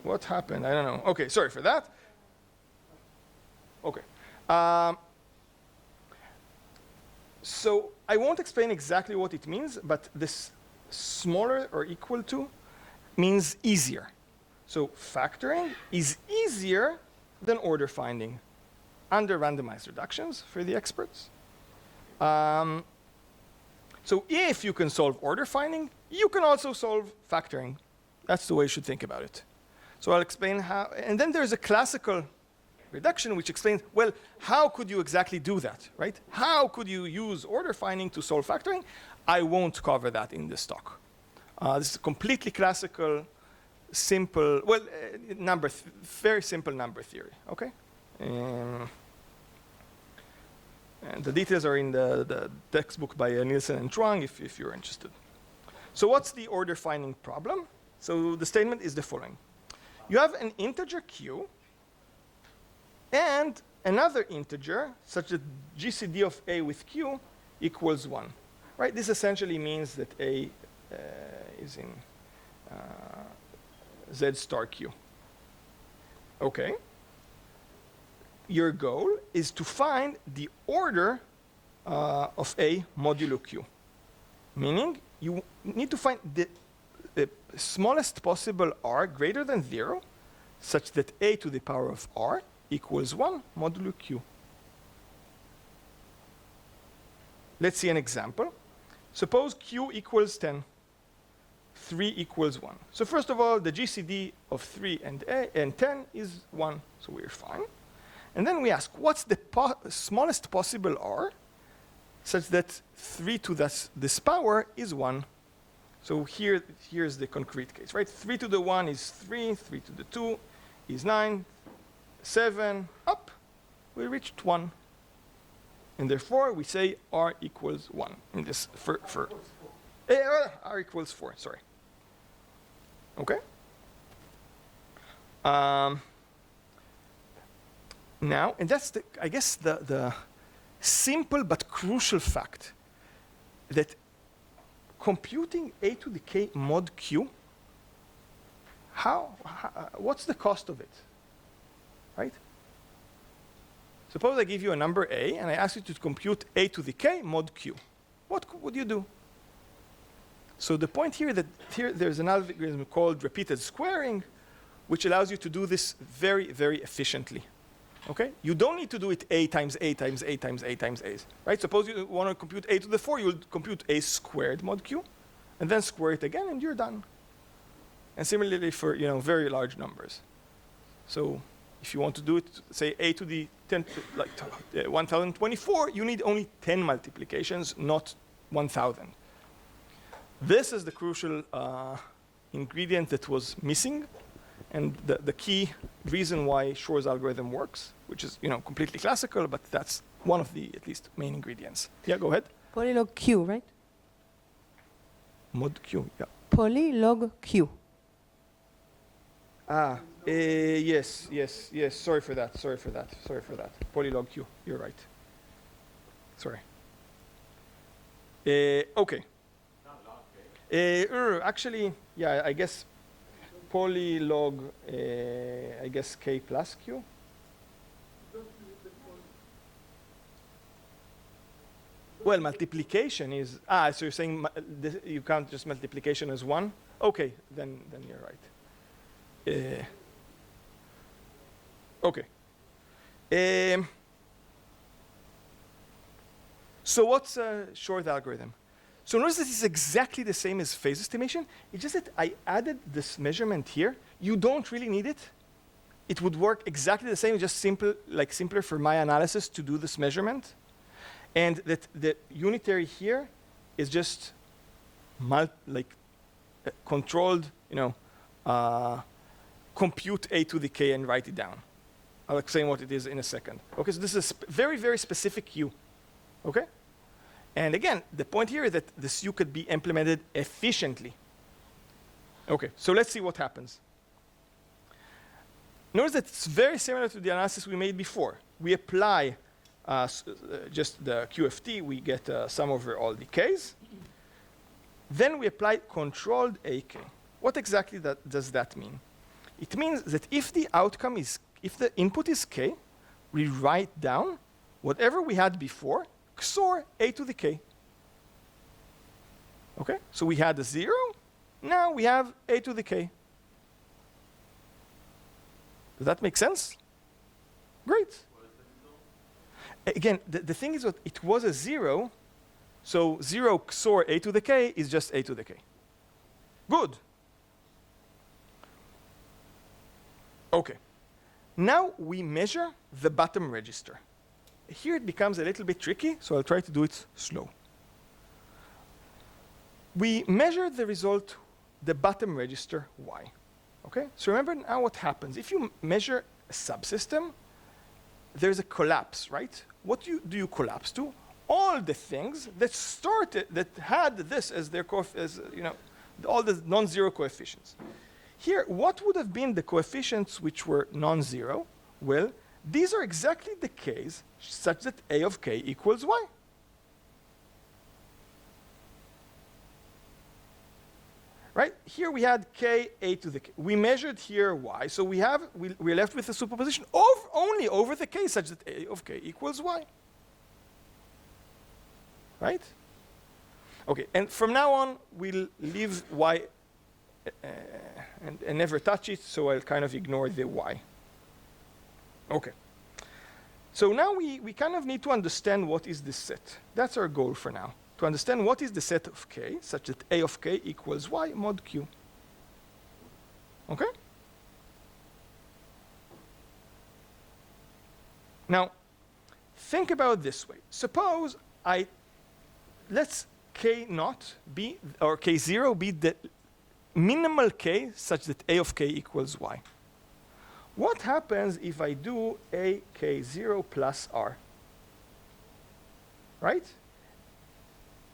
What happened? I don't know. Okay, sorry for that. Okay. So I won't explain exactly what it means, but this smaller or equal to means easier. So factoring is easier than order finding under randomized reductions for the experts. So if you can solve order finding, you can also solve factoring. That's the way you should think about it. So I'll explain how, and then there's a classical reduction, which explains, well, how could you exactly do that, right? How could you use order finding to solve factoring? I won't cover that in this talk. This is completely classical, simple, well, very simple number theory, okay? And the details are in the textbook by Nielsen and Chuang if you're interested. So what's the order finding problem? So the statement is the following. You have an integer q and another integer such that GCD of A with q equals 1. Right? This essentially means that A is in Z star q. Okay. Your goal is to find the order of A modulo q. Meaning you need to find the smallest possible r greater than 0 such that A to the power of r equals 1 modulo q. Let's see an example. Suppose q equals 10. 3 equals 1. So first of all, the GCD of 3 and 10 is 1, so we're fine. And then we ask, what's the smallest possible r such that 3 to this power is 1? So here's the concrete case, right? 3 to the 1 is 3, 3 to the 2 is 9, 7, up, we reached 1. And therefore, we say r equals 1 in this r equals 4, sorry. Okay? Now, and that's, I guess, the simple but crucial fact that computing A to the k mod q, what's the cost of it, right? Suppose I give you a number A and I ask you to compute A to the k mod q. What would you do? So the point here that there's an algorithm called repeated squaring, which allows you to do this very, very efficiently. Okay? You don't need to do it A times A times A times A times A, right? Suppose you want to compute A to the 4, you'll compute A squared mod q, and then square it again, and you're done. And similarly for very large numbers. So if you want to do it, say A to the 1024, you need only 10 multiplications, not 1,000. This is the crucial ingredient that was missing, and the key reason why Shor's algorithm works, which is completely classical, but that's one of the at least main ingredients. Yeah, go ahead. Polylog q, right? Mod q, yeah. Polylog q. Yes. Sorry for that. Polylog q. You're right. Sorry. Okay. Actually, yeah. I guess polylog. I guess k plus q. Well, multiplication is so you're saying you count just multiplication as 1? Okay, then you're right. Okay. So what's Shor's algorithm? So notice that it's exactly the same as phase estimation. It's just that I added this measurement here. You don't really need it. It would work exactly the same, just simpler for my analysis to do this measurement. And that the unitary here is just controlled, compute A to the k and write it down. I'll explain what it is in a second. Okay, so this is very, very specific U. Okay? And again, the point here is that this U could be implemented efficiently. Okay, so let's see what happens. Notice that it's very similar to the analysis we made before. We apply just the QFT, we get sum over all decays. Then we apply controlled AK. What exactly does that mean? It means that if the outcome is, if the input is k, we write down whatever we had before, XOR A to the k. Okay, so we had a 0, now we have A to the k. Does that make sense? Great. Again, the thing is that it was a 0, so 0 XOR A to the k is just A to the k. Good. Okay. Now we measure the bottom register. Here it becomes a little bit tricky, so I'll try to do it slow. We measure the result, the bottom register y. Okay? So remember now what happens. If you measure a subsystem, there's a collapse, right? What do you collapse to? All the things that started, that had this as their all the non-zero coefficients. Here, what would have been the coefficients which were non-zero? Well, these are exactly the case such that a of k equals y. Right? Here we had k, a to the k. We measured here y, so we're left with a superposition only over the k such that a of k equals y. Right? Okay, and from now on, we'll leave y and never touch it, so I'll kind of ignore the y. Okay. So now we kind of need to understand what is this set. That's our goal for now. To understand what is the set of k, such that a of k equals y mod q. Okay? Now, think about it this way. Suppose let's k naught be, or k0 be the minimal k such that a of k equals y. What happens if I do a k0 plus r? Right?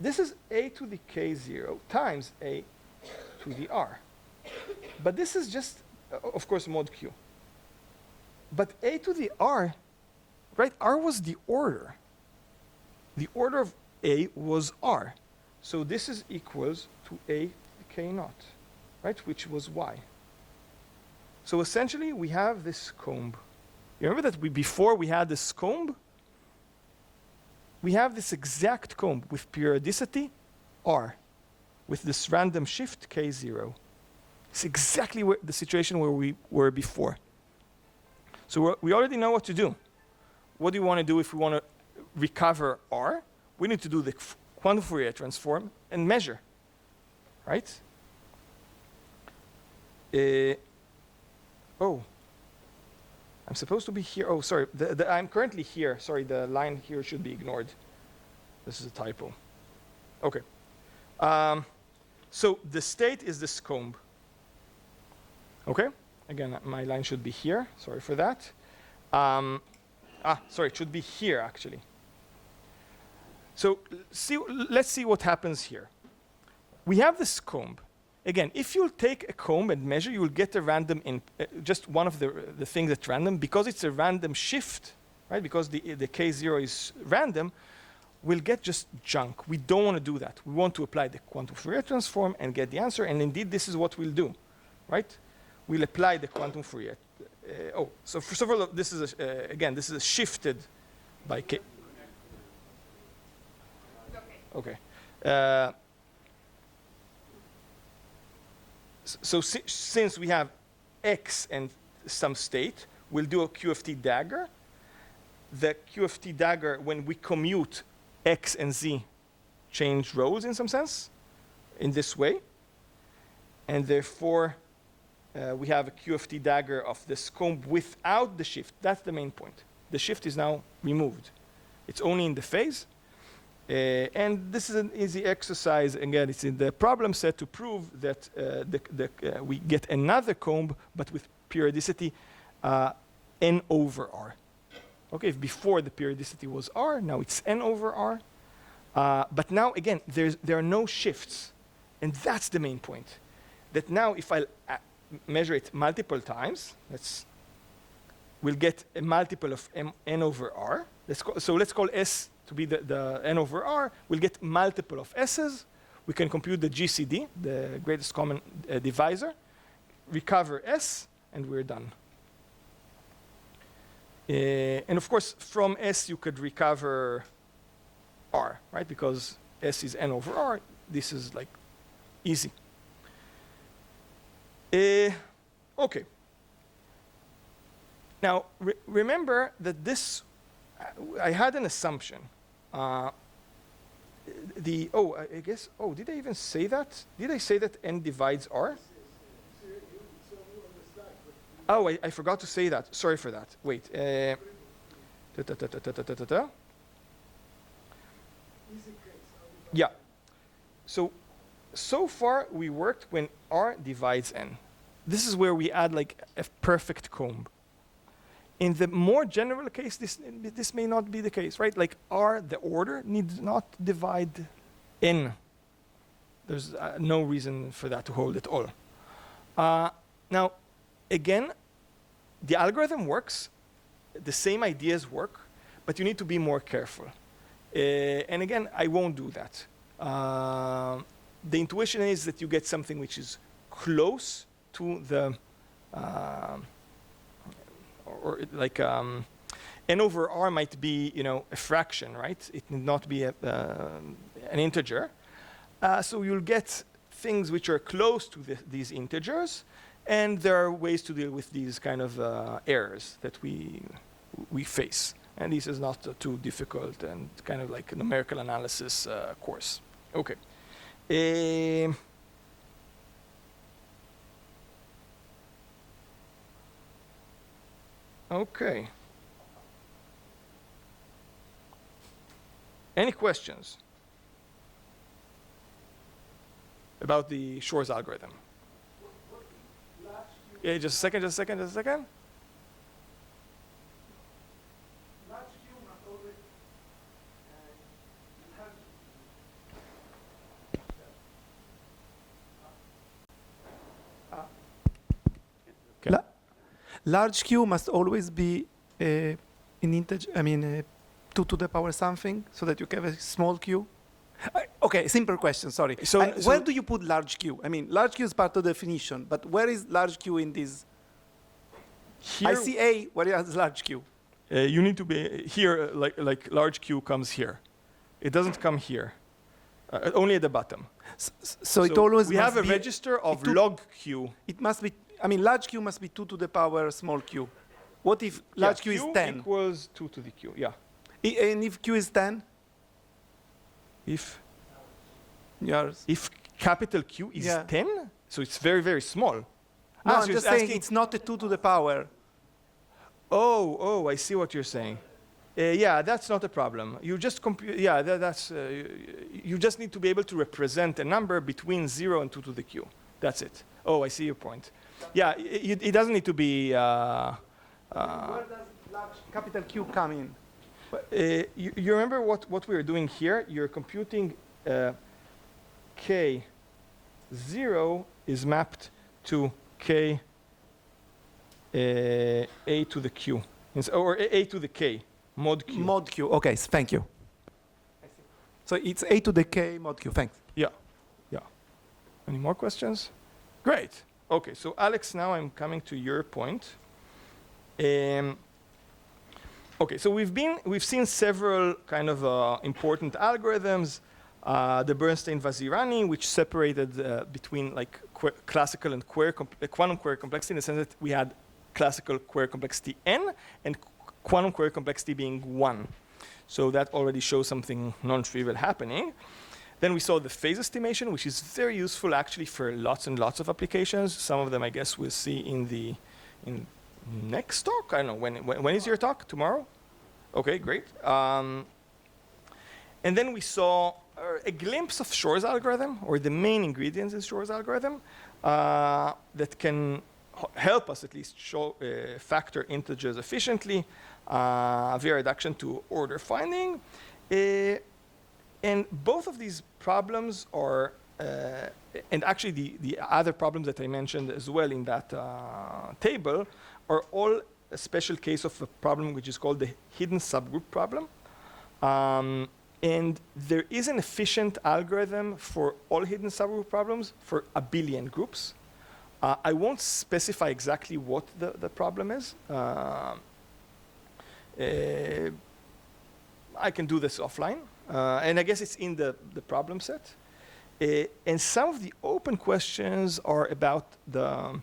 This is a to the k0 times a to the r. But this is just, of course, mod q. But a to the r, right? R was the order. The order of a was r. So this is equals to a k naught, right? Which was y. So essentially, we have this comb. You remember that before we had this comb? We have this exact comb with periodicity r, with this random shift k0. It's exactly the situation where we were before. So we already know what to do. What do you want to do if we want to recover r? We need to do the quantum Fourier transform and measure, right? Oh, I'm supposed to be here. Oh, sorry, I'm currently here. Sorry, the line here should be ignored. This is a typo. Okay. So the state is this comb. Okay? Again, my line should be here. Sorry for that. Sorry, it should be here, actually. So let's see what happens here. We have this comb. Again, if you'll take a comb and measure, you will get a random, just one of the things that's random. Because it's a random shift, right? Because the k0 is random, we'll get just junk. We don't want to do that. We want to apply the quantum Fourier transform and get the answer. And indeed, this is what we'll do, right? We'll apply the quantum Fourier. So first of all, this is again, this is shifted by k. Okay. So since we have x and some state, we'll do a QFT dagger. The QFT dagger, when we commute x and z, change roles in some sense, in this way. And therefore, we have a QFT dagger of this comb without the shift. That's the main point. The shift is now removed. It's only in the phase. And this is an easy exercise. Again, it's in the problem set to prove that we get another comb, but with periodicity n over r. Okay, if before the periodicity was r, now it's n over r. But now, again, there are no shifts. And that's the main point. That now, if I measure it multiple times, we'll get a multiple of n over r. So let's call S to be the n over r. We'll get multiple of s's. We can compute the GCD, the greatest common divisor, recover s, and we're done. And of course, from s, you could recover r, right? Because s is n over r. This is like easy. Okay. Now, remember that this, I had an assumption. I guess, did I even say that? Did I say that n divides r? Oh, I forgot to say that. Sorry for that. Wait. Yeah. So far we worked when R divides N. This is where we add like a perfect comb. In the more general case, this may not be the case, right? Like R, the order, needs not divide N. There's no reason for that to hold at all. Now, again, the algorithm works, the same ideas work, but you need to be more careful. And again, I won't do that. The intuition is that you get something which is close to the, or like N over R might be, a fraction, right? It need not be an integer. So you'll get things which are close to these integers, and there are ways to deal with these kind of errors that we face. And this is not too difficult and kind of like a numerical analysis course. Okay. Okay. Any questions about the Shor's algorithm? Yeah, just a second. Large Q must always be an integer, 2 to the power something, so that you have a small q. Okay, simple question, sorry. Where do you put large Q? Large Q is part of the definition, but where is large Q in this? Here, I see A, where is large Q? You need to be here, like large Q comes here. It doesn't come here, only at the bottom. So it always we have a register of log Q. It must be, large Q must be 2 to the power small q. What if large Q is 10? Equals 2 to the Q, yeah. And if Q is 10? If capital Q is 10, so it's very, very small. No, I'm so just saying it's not a 2 to the power. Oh, I see what you're saying. Yeah, that's not a problem. You just compute. Yeah, you just need to be able to represent a number between 0 and 2 to the Q. That's it. Oh, I see your point. Yeah, it doesn't need to be. Where does large capital Q come in? You remember what we were doing here? You're computing K0 is mapped to K A to the Q, or A to the K, mod Q. Mod Q, okay, thank you. So it's A to the K mod Q, thanks. Yeah. Any more questions? Great. Okay, so Alex, now I'm coming to your point. Okay, so we've seen several kind of important algorithms. The Bernstein-Vazirani, which separated between like classical and quantum query complexity, in the sense that we had classical query complexity n and quantum query complexity being 1. So that already shows something non-trivial happening. Then we saw the phase estimation, which is very useful actually for lots and lots of applications. Some of them, I guess, we'll see in next talk. I don't know, when is your talk? Tomorrow? Okay, great. And then we saw a glimpse of Shor's algorithm, or the main ingredients in Shor's algorithm, that can help us at least factor integers efficiently via reduction to order finding. And both of these problems are, and actually the other problems that I mentioned as well in that table, are all a special case of a problem which is called the hidden subgroup problem. And there is an efficient algorithm for all hidden subgroup problems for 1 billion groups. I won't specify exactly what the problem is. I can do this offline. And I guess it's in the problem set. And some of the open questions are about the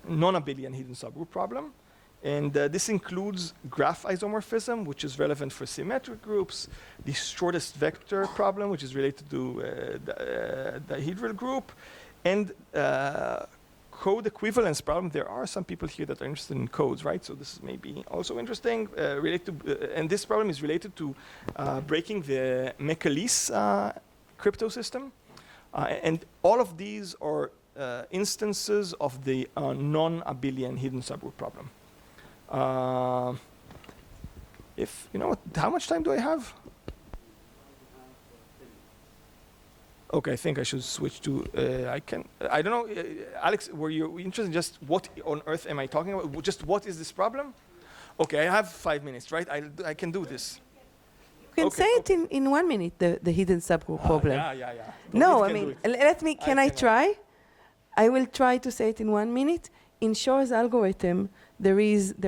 non-abelian hidden subgroup problem. And this includes graph isomorphism, which is relevant for symmetric groups, the shortest vector problem, which is related to the dihedral group, and code equivalence problem. There are some people here that are interested in codes, right? So this is maybe also interesting. And this problem is related to breaking the Mechalise crypto system. And all of these are instances of the non-abelian hidden subgroup problem. If you know what, how much time do I have? Okay, I think I should switch to. I don't know, Alex. Were you interested in just what on earth am I talking about? Just what is this problem? Okay, I have 5 minutes, right? I can do this. You can say it in 1 minute. The hidden subgroup problem. Yeah. No, I mean, let me. Can I try? I will try to say it in 1 minute. In Shor's algorithm, there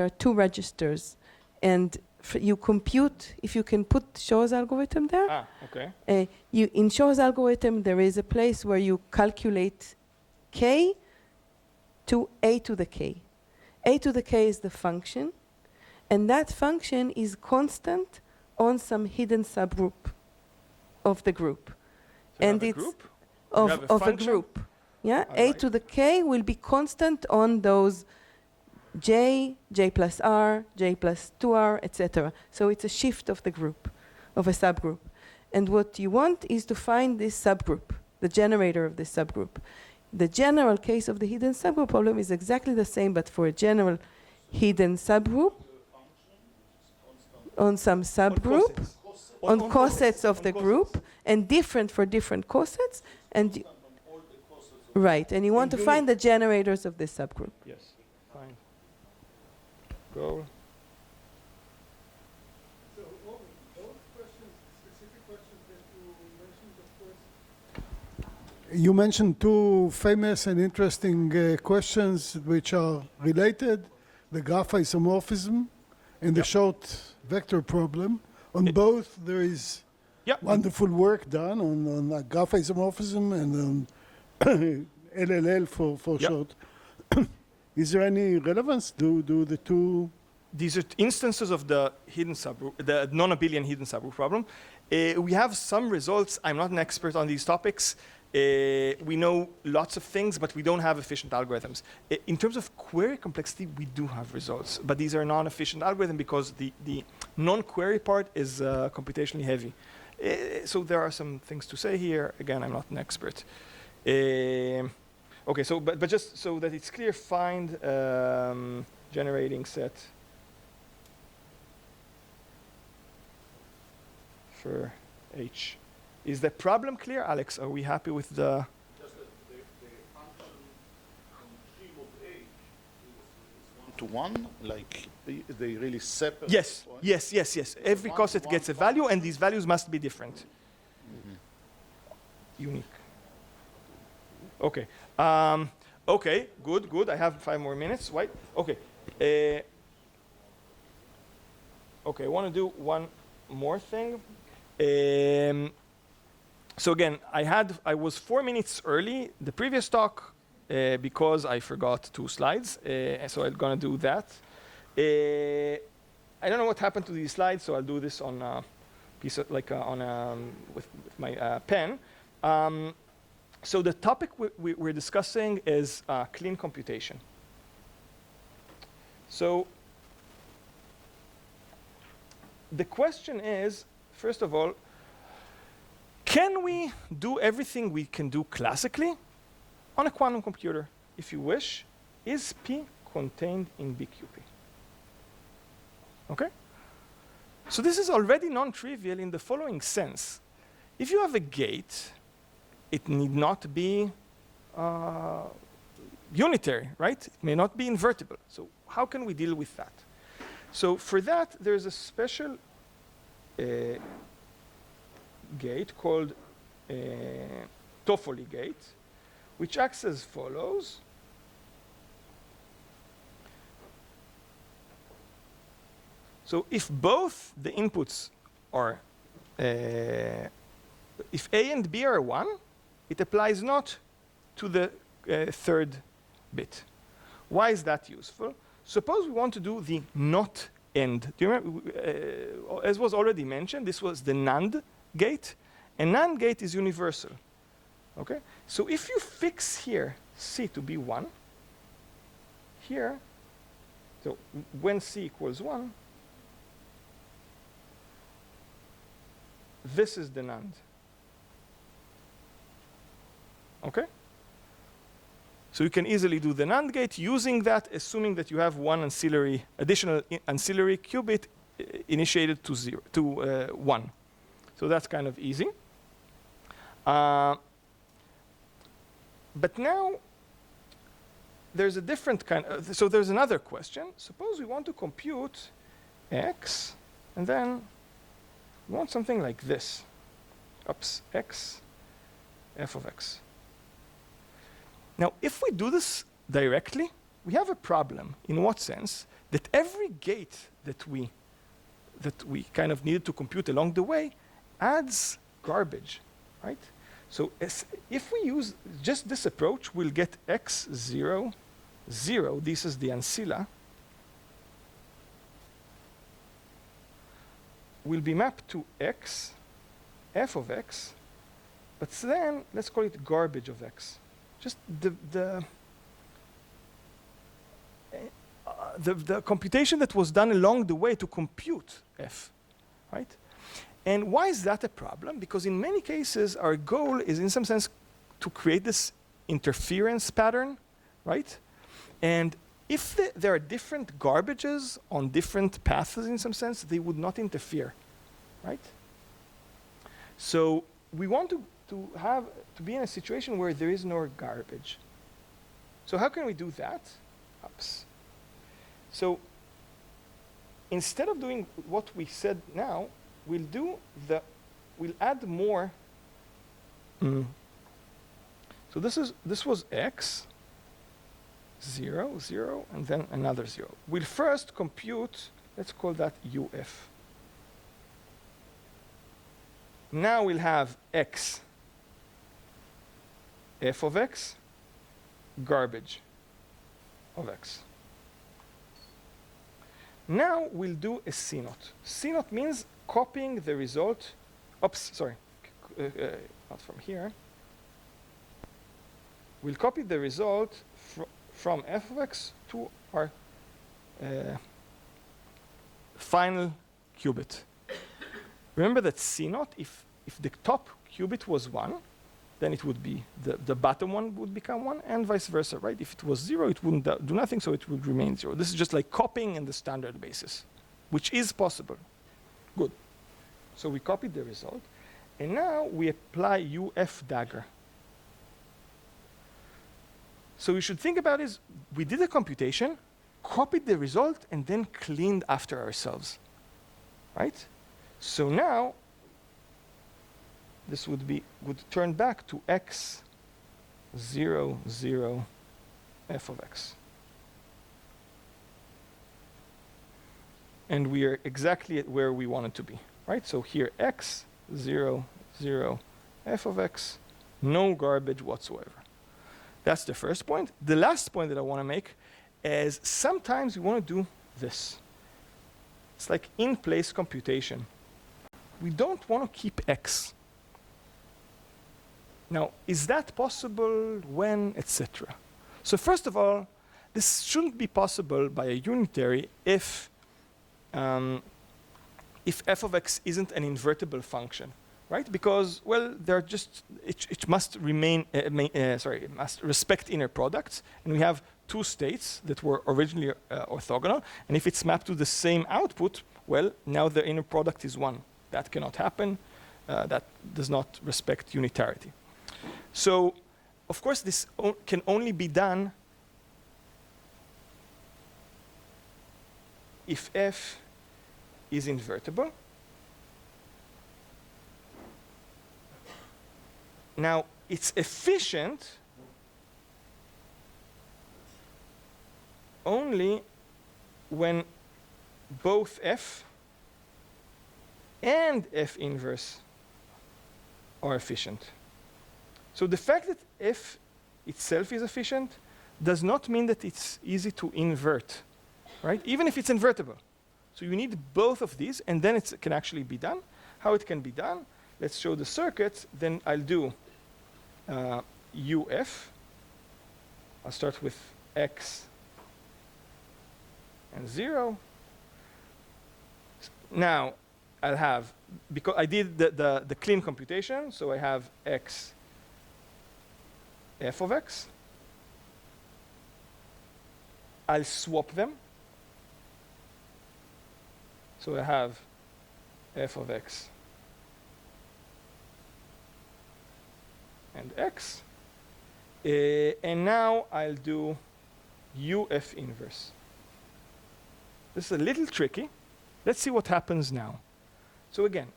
are 2 registers, and you compute, if you can put Shor's algorithm there. Okay. In Shor's algorithm, there is a place where you calculate k to a to the k. A to the k is the function, and that function is constant on some hidden subgroup of the group. So and it's group? of a group. Yeah, a to the k will be constant on those j plus r, j plus 2r, etc. So it's a shift of the group, of a subgroup. And what you want is to find this subgroup, the generator of this subgroup. The general case of the hidden subgroup problem is exactly the same, but for a general hidden subgroup on some subgroup, on cosets of the group, and different for different cosets. And right, and you want to find the generators of this subgroup. Yes, fine. Go. So all questions, specific questions that you mentioned, of course. You mentioned 2 famous and interesting questions which are related, the graph isomorphism and the short vector problem. On both there is wonderful work done on graph isomorphism and on LLL for short. Is there any relevance? Do the 2? These are instances of the hidden subgroup, the non-abelian hidden subgroup problem. We have some results. I'm not an expert on these topics. We know lots of things, but we don't have efficient algorithms. In terms of query complexity, we do have results, but these are non-efficient algorithms because the non-query part is computationally heavy. So there are some things to say here. Again, I'm not an expert. Okay, so but just so that it's clear, find generating set for H. Is the problem clear, Alex? Are we happy with the? Just that the function on G of H is 1-to-1, like they really separate. Yes. Every coset gets a value, and these values must be different. Unique. Okay. Okay. Good. I have 5 more minutes. Right. Okay. Okay. I want to do one more thing. So again, I was 4 minutes early the previous talk because I forgot 2 slides. So I'm gonna do that. I don't know what happened to these slides, so I'll do this on a piece of with my pen. So the topic we're discussing is clean computation. So the question is, first of all, can we do everything we can do classically on a quantum computer? If you wish, is P contained in BQP? Okay? So this is already non-trivial in the following sense. If you have a gate, it need not be unitary, right? It may not be invertible. So how can we deal with that? So for that, there's a special gate called Toffoli gate, which acts as follows. So if both the inputs are, if A and B are 1, it applies not to the 3rd bit. Why is that useful? Suppose we want to do the not end. Do you remember, as was already mentioned, this was the NAND gate, and NAND gate is universal. Okay? So if you fix here C to be 1, here, so when c equals 1, this is the NAND. Okay? So you can easily do the NAND gate using that, assuming that you have one additional ancillary qubit initiated to 1. So that's kind of easy. But now there's a different kind of, so there's another question. Suppose we want to compute x, and then we want something like this. Oops, x, f of x. Now, if we do this directly, we have a problem. In what sense? That every gate that we kind of needed to compute along the way adds garbage, right? So if we use just this approach, we'll get x 0, 0. This is the ancilla. Will be mapped to x, f of x, but then let's call it garbage of x. Just the computation that was done along the way to compute f, right? And why is that a problem? Because in many cases, our goal is in some sense to create this interference pattern, right? And if there are different garbages on different paths in some sense, they would not interfere, right? So we want to be in a situation where there is no garbage. So how can we do that? Oops. So instead of doing what we said now, we'll add more. So this was x, 0, 0, and then another 0. We'll first compute, let's call that UF. Now we'll have x, f of x, garbage of x. Now we'll do a C-naught. C-naught means copying the result. Oops, sorry, not from here. We'll copy the result from f of x to our final qubit. Remember that C-naught, if the top qubit was 1, then it would be, the bottom one would become 1, and vice versa, right? If it was 0, it wouldn't do nothing, so it would remain 0. This is just like copying in the standard basis, which is possible. Good. So we copied the result, and now we apply UF dagger. So you should think about is, we did a computation, copied the result, and then cleaned after ourselves, right? So now, this would turn back to x 0, 0, f of x. And we are exactly at where we wanted to be, right? So here x 0, 0, f of x, no garbage whatsoever. That's the first point. The last point that I want to make is sometimes we want to do this. It's like in-place computation. We don't want to keep x. Now, is that possible when, etc.? So first of all, this shouldn't be possible by a unitary if f of x isn't an invertible function, right? Because, well, they're just, it must remain, it must respect inner products, and we have two states that were originally orthogonal, and if it's mapped to the same output, well, now the inner product is 1. That cannot happen. That does not respect unitarity. So, of course, this can only be done if f is invertible. Now, it's efficient only when both f and f inverse are efficient. So the fact that f itself is efficient does not mean that it's easy to invert, right? Even if it's invertible. So you need both of these, and then it can actually be done. How it can be done? Let's show the circuit. Then I'll do UF. I'll start with x and 0. Now, I'll have, because I did the clean computation, so I have x f of x. I'll swap them. So I have f of x and x. And now I'll do UF inverse. This is a little tricky. Let's see what happens now. So again,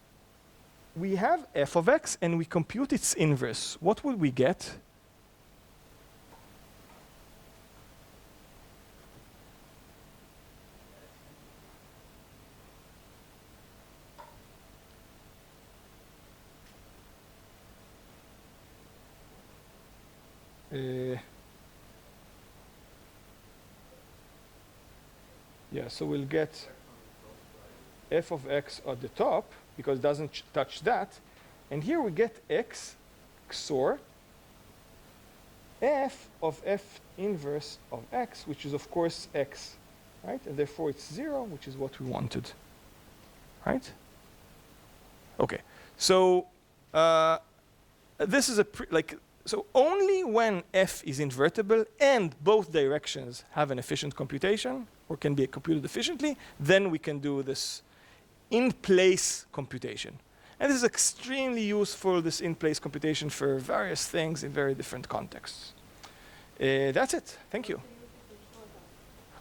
we have f of x and we compute its inverse. What will we get? Yeah, so we'll get f of x at the top, because it doesn't touch that. And here we get x XOR f of f inverse of x, which is, of course, x, right? And therefore, it's 0, which is what we wanted, right? OK, so this is so only when f is invertible and both directions have an efficient computation or can be computed efficiently, then we can do this in-place computation. And this is extremely useful, this in-place computation, for various things in very different contexts. That's it. Thank you.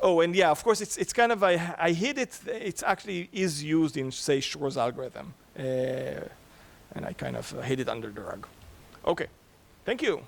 Oh, and yeah, of course, it's kind of, I hid it. It actually is used in, say, Shor's algorithm. And I kind of hid it under the rug. OK. Thank you.